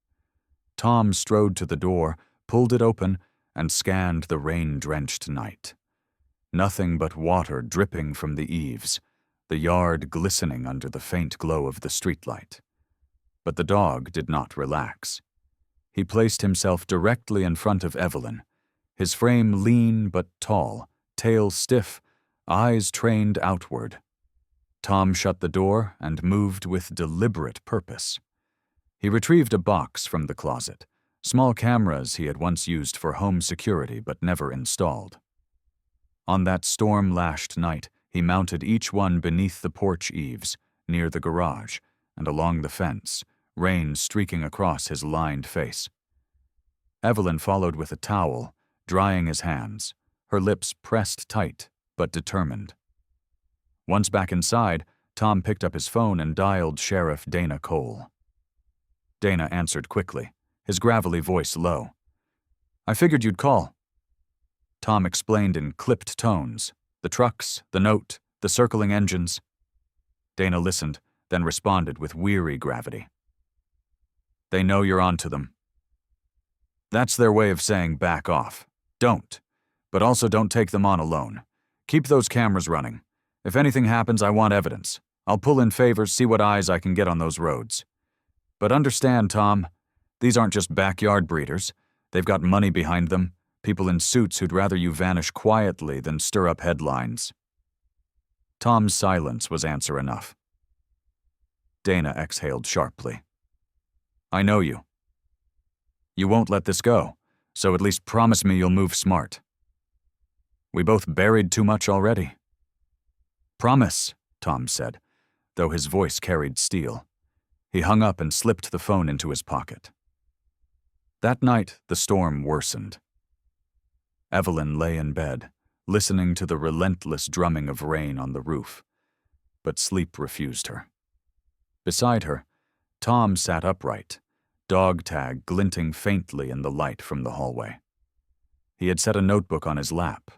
Tom strode to the door, pulled it open, and scanned the rain-drenched night. Nothing but water dripping from the eaves, the yard glistening under the faint glow of the streetlight. But the dog did not relax. He placed himself directly in front of Evelyn, his frame lean but tall, tail stiff, eyes trained outward. Tom shut the door and moved with deliberate purpose. He retrieved a box from the closet, small cameras he had once used for home security but never installed. On that storm-lashed night, he mounted each one beneath the porch eaves, near the garage, and along the fence, rain streaking across his lined face. Evelyn followed with a towel, drying his hands, her lips pressed tight but determined. Once back inside, Tom picked up his phone and dialed Sheriff Dana Cole. Dana answered quickly, his gravelly voice low. "I figured you'd call." Tom explained in clipped tones, the trucks, the note, the circling engines. Dana listened, then responded with weary gravity. "They know you're on to them. That's their way of saying back off. Don't. But also don't take them on alone. Keep those cameras running. If anything happens, I want evidence. I'll pull in favors, see what eyes I can get on those roads. But understand, Tom, these aren't just backyard breeders. They've got money behind them, people in suits who'd rather you vanish quietly than stir up headlines." Tom's silence was answer enough. Dana exhaled sharply. "I know you. You won't let this go, so at least promise me you'll move smart. We both buried too much already." "Promise," Tom said, though his voice carried steel. He hung up and slipped the phone into his pocket. That night, the storm worsened. Evelyn lay in bed, listening to the relentless drumming of rain on the roof, but sleep refused her. Beside her, Tom sat upright, dog tag glinting faintly in the light from the hallway. He had set a notebook on his lap,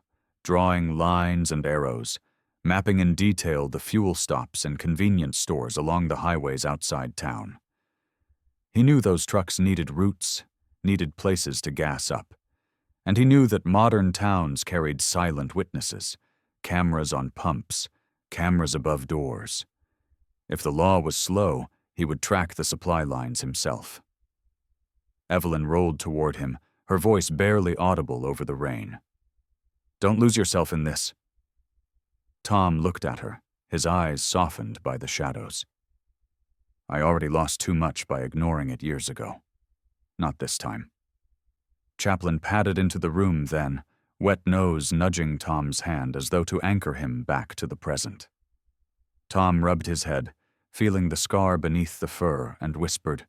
drawing lines and arrows, mapping in detail the fuel stops and convenience stores along the highways outside town. He knew those trucks needed routes, needed places to gas up, and he knew that modern towns carried silent witnesses, cameras on pumps, cameras above doors. If the law was slow, he would track the supply lines himself. Evelyn rolled toward him, her voice barely audible over the rain. "Don't lose yourself in this." Tom looked at her, his eyes softened by the shadows. "I already lost too much by ignoring it years ago. Not this time." Chaplin padded into the room then, wet nose nudging Tom's hand as though to anchor him back to the present. Tom rubbed his head, feeling the scar beneath the fur, and whispered,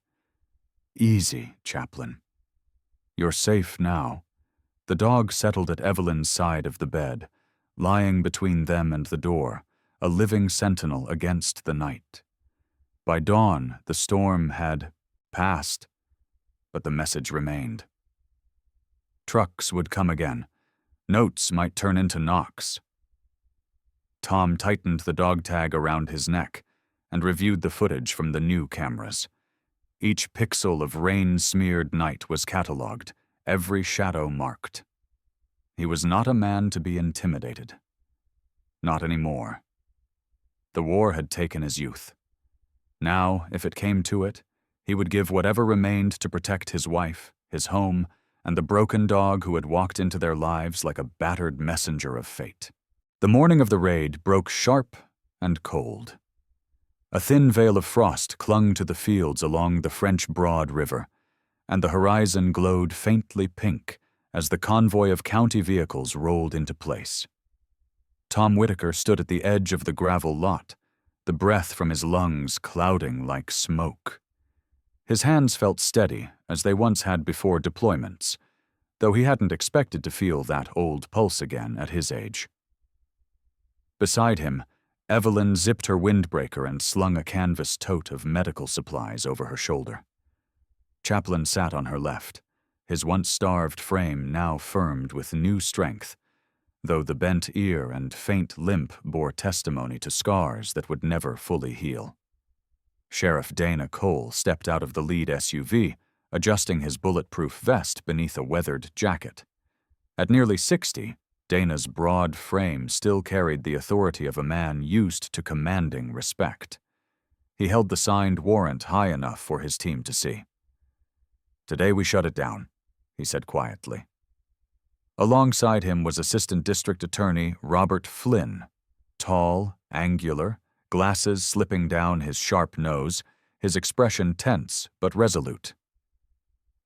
"Easy, Chaplin. You're safe now." The dog settled at Evelyn's side of the bed, lying between them and the door, a living sentinel against the night. By dawn, the storm had passed, but the message remained. Trucks would come again. Notes might turn into knocks. Tom tightened the dog tag around his neck and reviewed the footage from the new cameras. Each pixel of rain-smeared night was catalogued, every shadow marked. He was not a man to be intimidated. Not anymore. The war had taken his youth. Now, if it came to it, he would give whatever remained to protect his wife, his home, and the broken dog who had walked into their lives like a battered messenger of fate. The morning of the raid broke sharp and cold. A thin veil of frost clung to the fields along the French Broad River, and the horizon glowed faintly pink as the convoy of county vehicles rolled into place. Tom Whitaker stood at the edge of the gravel lot, the breath from his lungs clouding like smoke. His hands felt steady, as they once had before deployments, though he hadn't expected to feel that old pulse again at his age. Beside him, Evelyn zipped her windbreaker and slung a canvas tote of medical supplies over her shoulder. Chaplin sat on her left, his once-starved frame now firmed with new strength, though the bent ear and faint limp bore testimony to scars that would never fully heal. Sheriff Dana Cole stepped out of the lead SUV, adjusting his bulletproof vest beneath a weathered jacket. At nearly 60, Dana's broad frame still carried the authority of a man used to commanding respect. He held the signed warrant high enough for his team to see. "Today we shut it down," he said quietly. Alongside him was Assistant District Attorney Robert Flynn, tall, angular, glasses slipping down his sharp nose, his expression tense but resolute.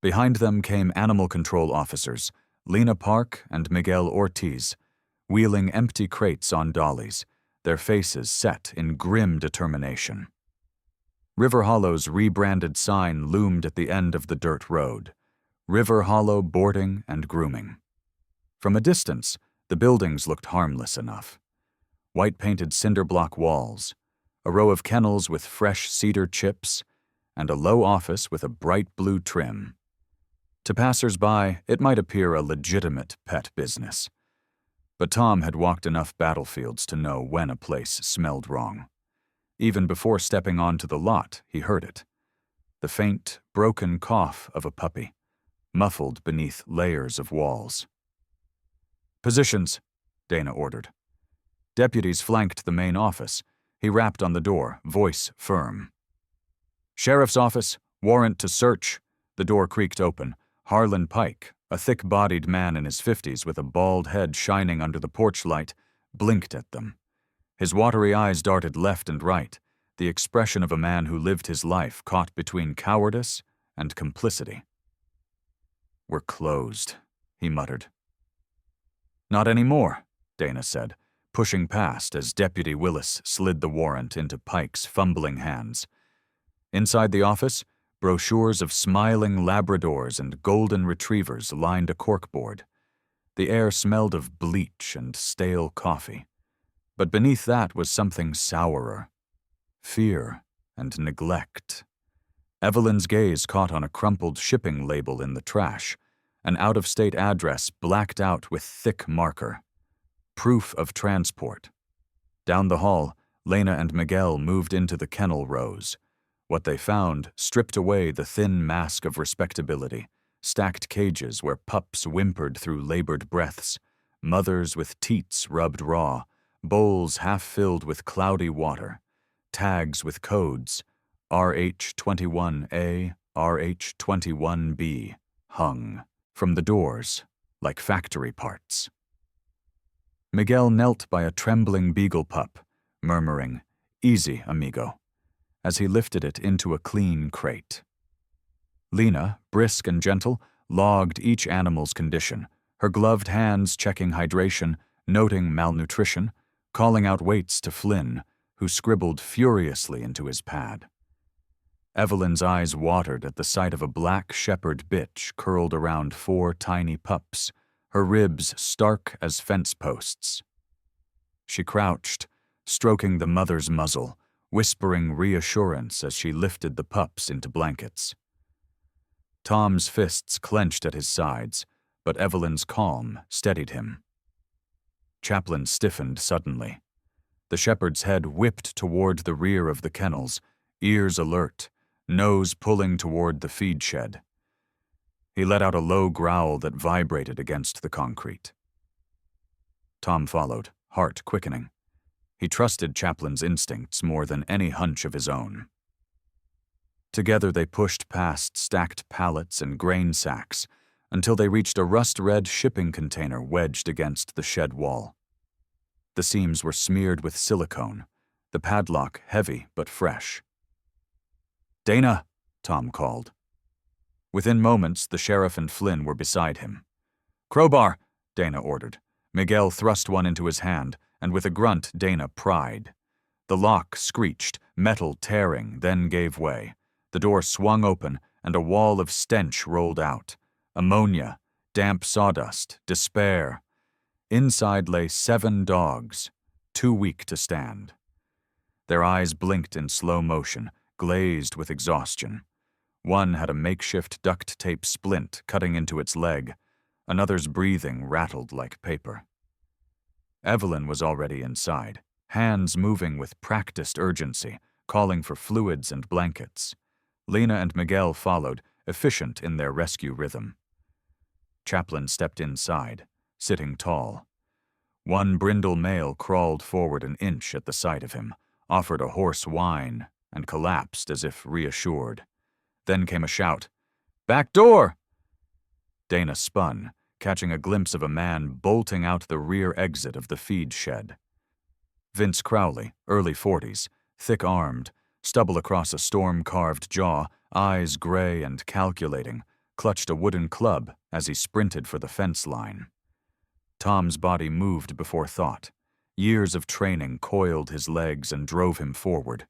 Behind them came animal control officers, Lena Park and Miguel Ortiz, wheeling empty crates on dollies, their faces set in grim determination. River Hollow's rebranded sign loomed at the end of the dirt road, River Hollow Boarding and Grooming. From a distance, the buildings looked harmless enough. White-painted cinder-block walls, a row of kennels with fresh cedar chips, and a low office with a bright blue trim. To passers-by, it might appear a legitimate pet business. But Tom had walked enough battlefields to know when a place smelled wrong. Even before stepping onto the lot, he heard it. The faint, broken cough of a puppy, muffled beneath layers of walls. "Positions," Dana ordered. Deputies flanked the main office. He rapped on the door, voice firm. "Sheriff's office, warrant to search." The door creaked open. Harlan Pike, a thick-bodied man in his 50s with a bald head shining under the porch light, blinked at them. His watery eyes darted left and right, the expression of a man who lived his life caught between cowardice and complicity. "We're closed," he muttered. "Not anymore," Dana said, pushing past as Deputy Willis slid the warrant into Pike's fumbling hands. Inside the office, brochures of smiling Labradors and golden retrievers lined a corkboard. The air smelled of bleach and stale coffee. But beneath that was something sourer. Fear and neglect. Evelyn's gaze caught on a crumpled shipping label in the trash, an out-of-state address blacked out with thick marker. Proof of transport. Down the hall, Lena and Miguel moved into the kennel rows. What they found stripped away the thin mask of respectability, stacked cages where pups whimpered through labored breaths, mothers with teats rubbed raw, bowls half-filled with cloudy water, tags with codes, RH21A, RH21B, hung from the doors like factory parts. Miguel knelt by a trembling beagle pup, murmuring, "Easy, amigo," as he lifted it into a clean crate. Lena, brisk and gentle, logged each animal's condition, her gloved hands checking hydration, noting malnutrition, calling out weights to Flynn, who scribbled furiously into his pad. Evelyn's eyes watered at the sight of a black shepherd bitch curled around 4 tiny pups, her ribs stark as fence posts. She crouched, stroking the mother's muzzle, whispering reassurance as she lifted the pups into blankets. Tom's fists clenched at his sides, but Evelyn's calm steadied him. Chaplin stiffened suddenly. The shepherd's head whipped toward the rear of the kennels, ears alert, nose pulling toward the feed shed. He let out a low growl that vibrated against the concrete. Tom followed, heart quickening. He trusted Chaplin's instincts more than any hunch of his own. Together they pushed past stacked pallets and grain sacks until they reached a rust-red shipping container wedged against the shed wall. The seams were smeared with silicone, the padlock heavy but fresh. "Dana," Tom called. Within moments, the sheriff and Flynn were beside him. "Crowbar," Dana ordered. Miguel thrust one into his hand, and with a grunt, Dana pried. The lock screeched, metal tearing, then gave way. The door swung open, and a wall of stench rolled out. Ammonia, damp sawdust, despair. Inside lay 7 dogs, too weak to stand. Their eyes blinked in slow motion, glazed with exhaustion. One had a makeshift duct tape splint cutting into its leg. Another's breathing rattled like paper. Evelyn was already inside, hands moving with practiced urgency, calling for fluids and blankets. Lena and Miguel followed, efficient in their rescue rhythm. Chaplin stepped inside, sitting tall. One brindle male crawled forward an inch at the sight of him, offered a hoarse whine, and collapsed as if reassured. Then came a shout, "Back door!" Dana spun, catching a glimpse of a man bolting out the rear exit of the feed shed. Vince Crowley, early 40s, thick-armed, stubble across a storm-carved jaw, eyes gray and calculating, clutched a wooden club as he sprinted for the fence line. Tom's body moved before thought. Years of training coiled his legs and drove him forward.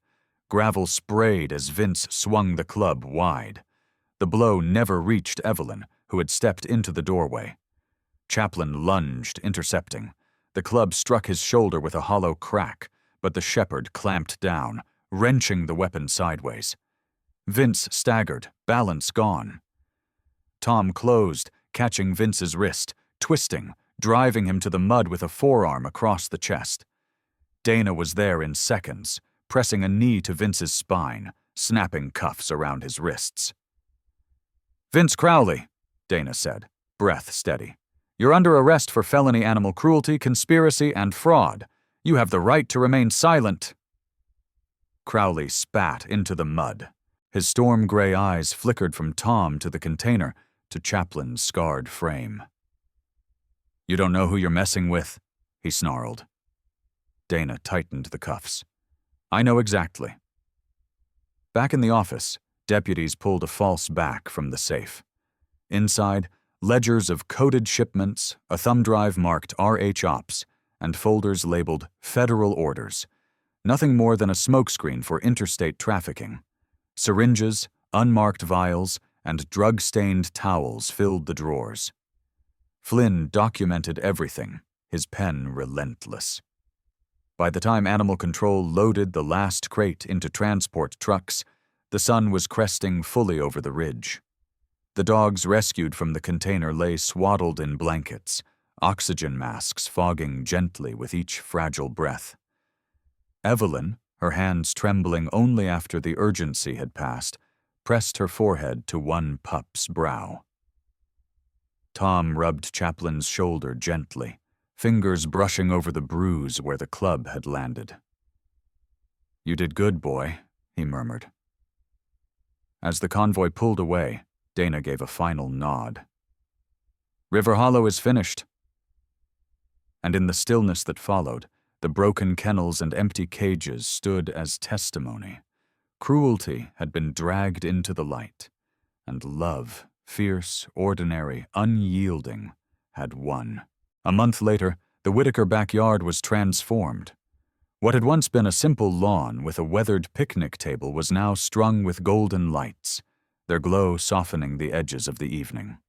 Gravel sprayed as Vince swung the club wide. The blow never reached Evelyn, who had stepped into the doorway. Chaplin lunged, intercepting. The club struck his shoulder with a hollow crack, but the shepherd clamped down, wrenching the weapon sideways. Vince staggered, balance gone. Tom closed, catching Vince's wrist, twisting, driving him to the mud with a forearm across the chest. Dana was there in seconds, pressing a knee to Vince's spine, snapping cuffs around his wrists. "Vince Crowley," Dana said, breath steady. "You're under arrest for felony animal cruelty, conspiracy, and fraud. You have the right to remain silent." Crowley spat into the mud. His storm-gray eyes flickered from Tom to the container to Chaplin's scarred frame. "You don't know who you're messing with," he snarled. Dana tightened the cuffs. "I know exactly." Back in the office, deputies pulled a false back from the safe. Inside, ledgers of coded shipments, a thumb drive marked RH Ops, and folders labeled Federal Orders. Nothing more than a smokescreen for interstate trafficking. Syringes, unmarked vials, and drug-stained towels filled the drawers. Flynn documented everything, his pen relentless. By the time Animal Control loaded the last crate into transport trucks, the sun was cresting fully over the ridge. The dogs rescued from the container lay swaddled in blankets, oxygen masks fogging gently with each fragile breath. Evelyn, her hands trembling only after the urgency had passed, pressed her forehead to one pup's brow. Tom rubbed Chaplin's shoulder gently, fingers brushing over the bruise where the club had landed. "You did good, boy," he murmured. As the convoy pulled away, Dana gave a final nod. "River Hollow is finished." And in the stillness that followed, the broken kennels and empty cages stood as testimony. Cruelty had been dragged into the light, and love, fierce, ordinary, unyielding, had won. A month later, the Whitaker backyard was transformed. What had once been a simple lawn with a weathered picnic table was now strung with golden lights, their glow softening the edges of the evening.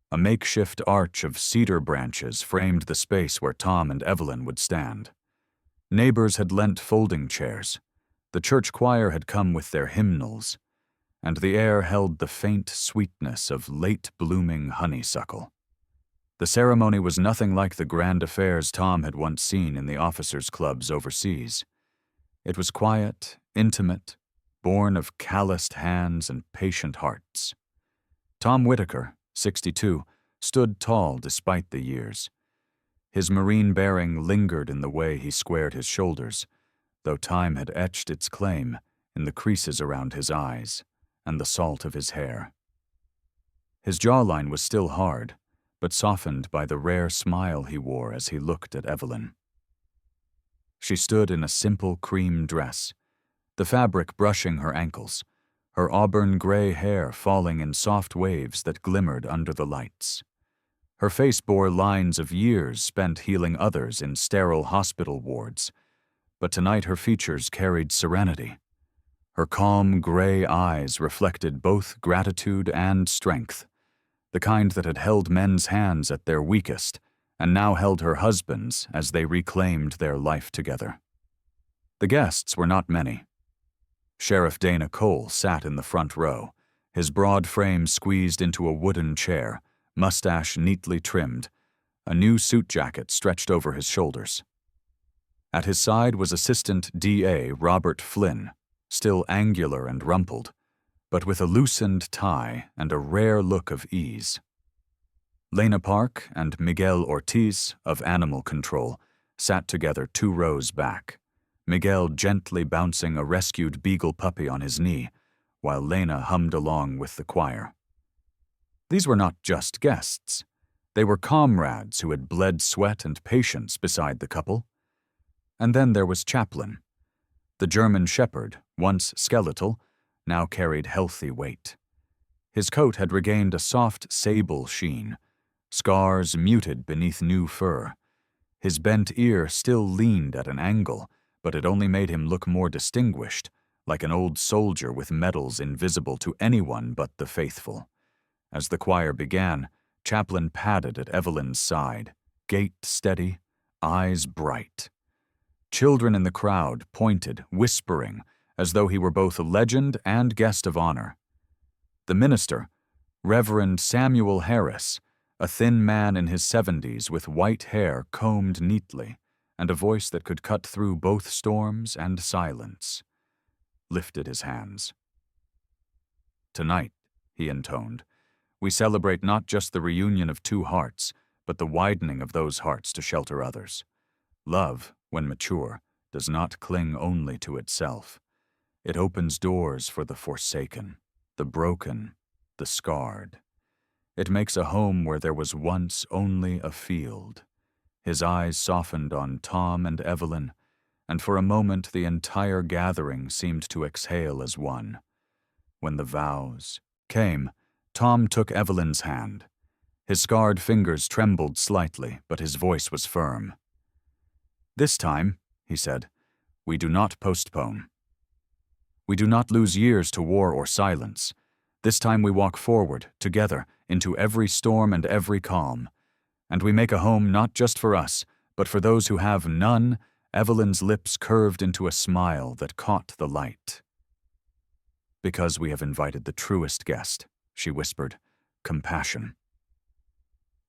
A makeshift arch of cedar branches framed the space where Tom and Evelyn would stand. Neighbors had lent folding chairs. The church choir had come with their hymnals, and the air held the faint sweetness of late-blooming honeysuckle. The ceremony was nothing like the grand affairs Tom had once seen in the officers' clubs overseas. It was quiet, intimate, born of calloused hands and patient hearts. Tom Whitaker, 62, stood tall despite the years. His marine bearing lingered in the way he squared his shoulders, though time had etched its claim in the creases around his eyes and the salt of his hair. His jawline was still hard, but softened by the rare smile he wore as he looked at Evelyn. She stood in a simple cream dress, the fabric brushing her ankles, her auburn gray hair falling in soft waves that glimmered under the lights. Her face bore lines of years spent healing others in sterile hospital wards, but tonight her features carried serenity. Her calm gray eyes reflected both gratitude and strength, the kind that had held men's hands at their weakest, and now held her husband's as they reclaimed their life together. The guests were not many. Sheriff Dana Cole sat in the front row, his broad frame squeezed into a wooden chair, mustache neatly trimmed, a new suit jacket stretched over his shoulders. At his side was Assistant D.A. Robert Flynn, still angular and rumpled, but with a loosened tie and a rare look of ease. Lena Park and Miguel Ortiz of Animal Control sat together 2 rows back, Miguel gently bouncing a rescued beagle puppy on his knee, while Lena hummed along with the choir. These were not just guests. They were comrades who had bled sweat and patience beside the couple. And then there was Chaplin. The German shepherd, once skeletal, now carried healthy weight. His coat had regained a soft sable sheen, scars muted beneath new fur. His bent ear still leaned at an angle, but it only made him look more distinguished, like an old soldier with medals invisible to anyone but the faithful. As the choir began, Chaplin padded at Evelyn's side, gait steady, eyes bright. Children in the crowd pointed, whispering, as though he were both a legend and guest of honor. The minister, Reverend Samuel Harris, a thin man in his 70s with white hair combed neatly, and a voice that could cut through both storms and silence, lifted his hands. "Tonight," he intoned, "we celebrate not just the reunion of 2 hearts, but the widening of those hearts to shelter others. Love, when mature, does not cling only to itself. It opens doors for the forsaken, the broken, the scarred. It makes a home where there was once only a field." His eyes softened on Tom and Evelyn, and for a moment the entire gathering seemed to exhale as one. When the vows came, Tom took Evelyn's hand. His scarred fingers trembled slightly, but his voice was firm. "This time," he said, "we do not postpone. We do not lose years to war or silence. This time we walk forward, together, into every storm and every calm. And we make a home not just for us, but for those who have none." Evelyn's lips curved into a smile that caught the light. "Because we have invited the truest guest," she whispered, "compassion."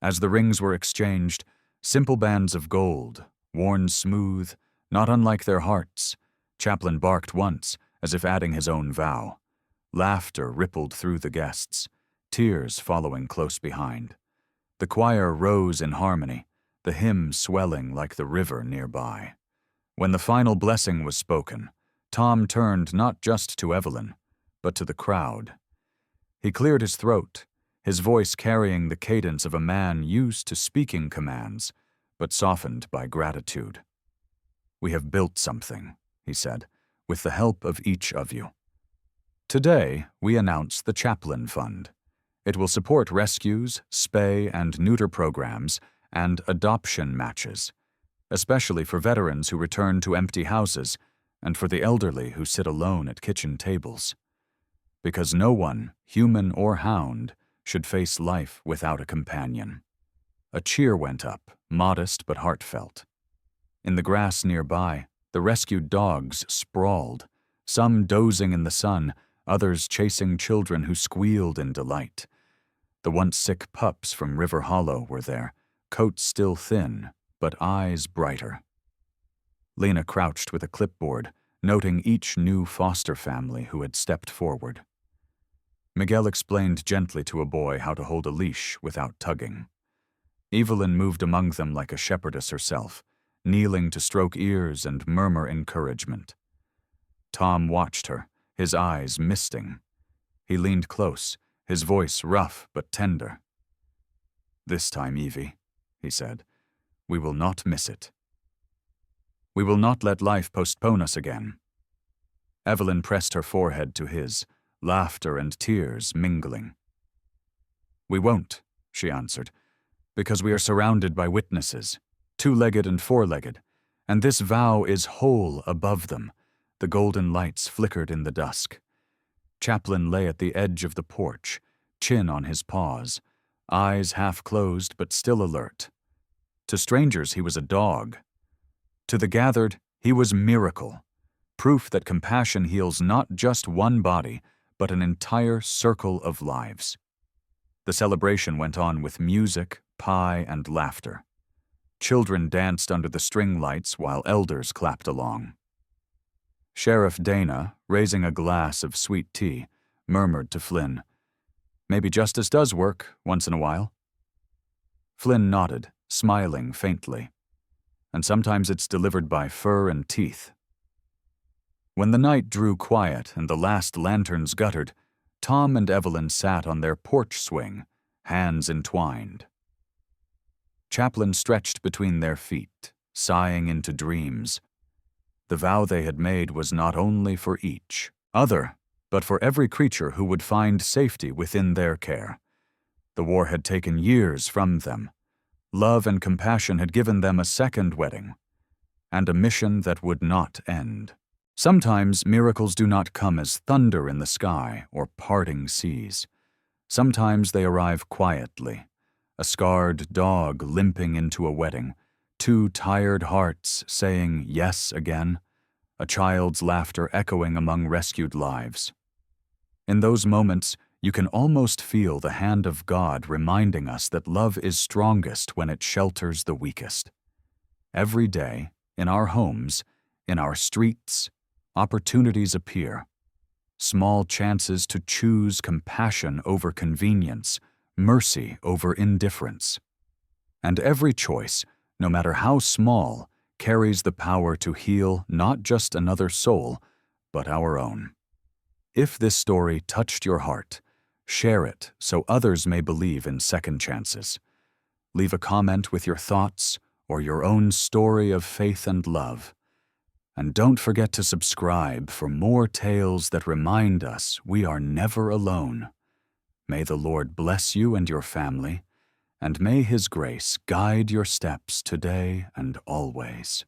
As the rings were exchanged, simple bands of gold, worn smooth, not unlike their hearts, Chaplin barked once, as if adding his own vow. Laughter rippled through the guests, tears following close behind. The choir rose in harmony, the hymn swelling like the river nearby. When the final blessing was spoken, Tom turned not just to Evelyn, but to the crowd. He cleared his throat, his voice carrying the cadence of a man used to speaking commands, but softened by gratitude. "We have built something," he said, "with the help of each of you. Today, we announce the Chaplin Fund. It will support rescues, spay and neuter programs, and adoption matches, especially for veterans who return to empty houses and for the elderly who sit alone at kitchen tables. Because no one, human or hound, should face life without a companion." A cheer went up, modest but heartfelt. In the grass nearby, the rescued dogs sprawled, some dozing in the sun, others chasing children who squealed in delight. The once sick pups from River Hollow were there, coats still thin, but eyes brighter. Lena crouched with a clipboard, noting each new foster family who had stepped forward. Miguel explained gently to a boy how to hold a leash without tugging. Evelyn moved among them like a shepherdess herself, kneeling to stroke ears and murmur encouragement. Tom watched her, his eyes misting. He leaned close, his voice rough but tender. "This time, Evie," he said, "we will not miss it. We will not let life postpone us again." Evelyn pressed her forehead to his, laughter and tears mingling. "We won't," she answered, "because we are surrounded by witnesses, 2-legged and 4-legged, and this vow is whole above them." The golden lights flickered in the dusk. Chaplin lay at the edge of the porch, chin on his paws, eyes half closed but still alert. To strangers, he was a dog. To the gathered, he was miracle, proof that compassion heals not just one body, but an entire circle of lives. The celebration went on with music, pie, and laughter. Children danced under the string lights while elders clapped along. Sheriff Dana, raising a glass of sweet tea, murmured to Flynn, "Maybe justice does work once in a while." Flynn nodded, smiling faintly. "And sometimes it's delivered by fur and teeth." When the night drew quiet and the last lanterns guttered, Tom and Evelyn sat on their porch swing, hands entwined. Chaplin stretched between their feet, sighing into dreams. The vow they had made was not only for each other, but for every creature who would find safety within their care. The war had taken years from them. Love and compassion had given them a second wedding, and a mission that would not end. Sometimes miracles do not come as thunder in the sky or parting seas. Sometimes they arrive quietly, a scarred dog limping into a wedding, two tired hearts saying yes again, a child's laughter echoing among rescued lives. In those moments, you can almost feel the hand of God reminding us that love is strongest when it shelters the weakest. Every day, in our homes, in our streets, opportunities appear. Small chances to choose compassion over convenience, mercy over indifference. And every choice, no matter how small, carries the power to heal not just another soul, but our own. If this story touched your heart, share it so others may believe in second chances. Leave a comment with your thoughts or your own story of faith and love. And don't forget to subscribe for more tales that remind us we are never alone. May the Lord bless you and your family, and may His grace guide your steps today and always.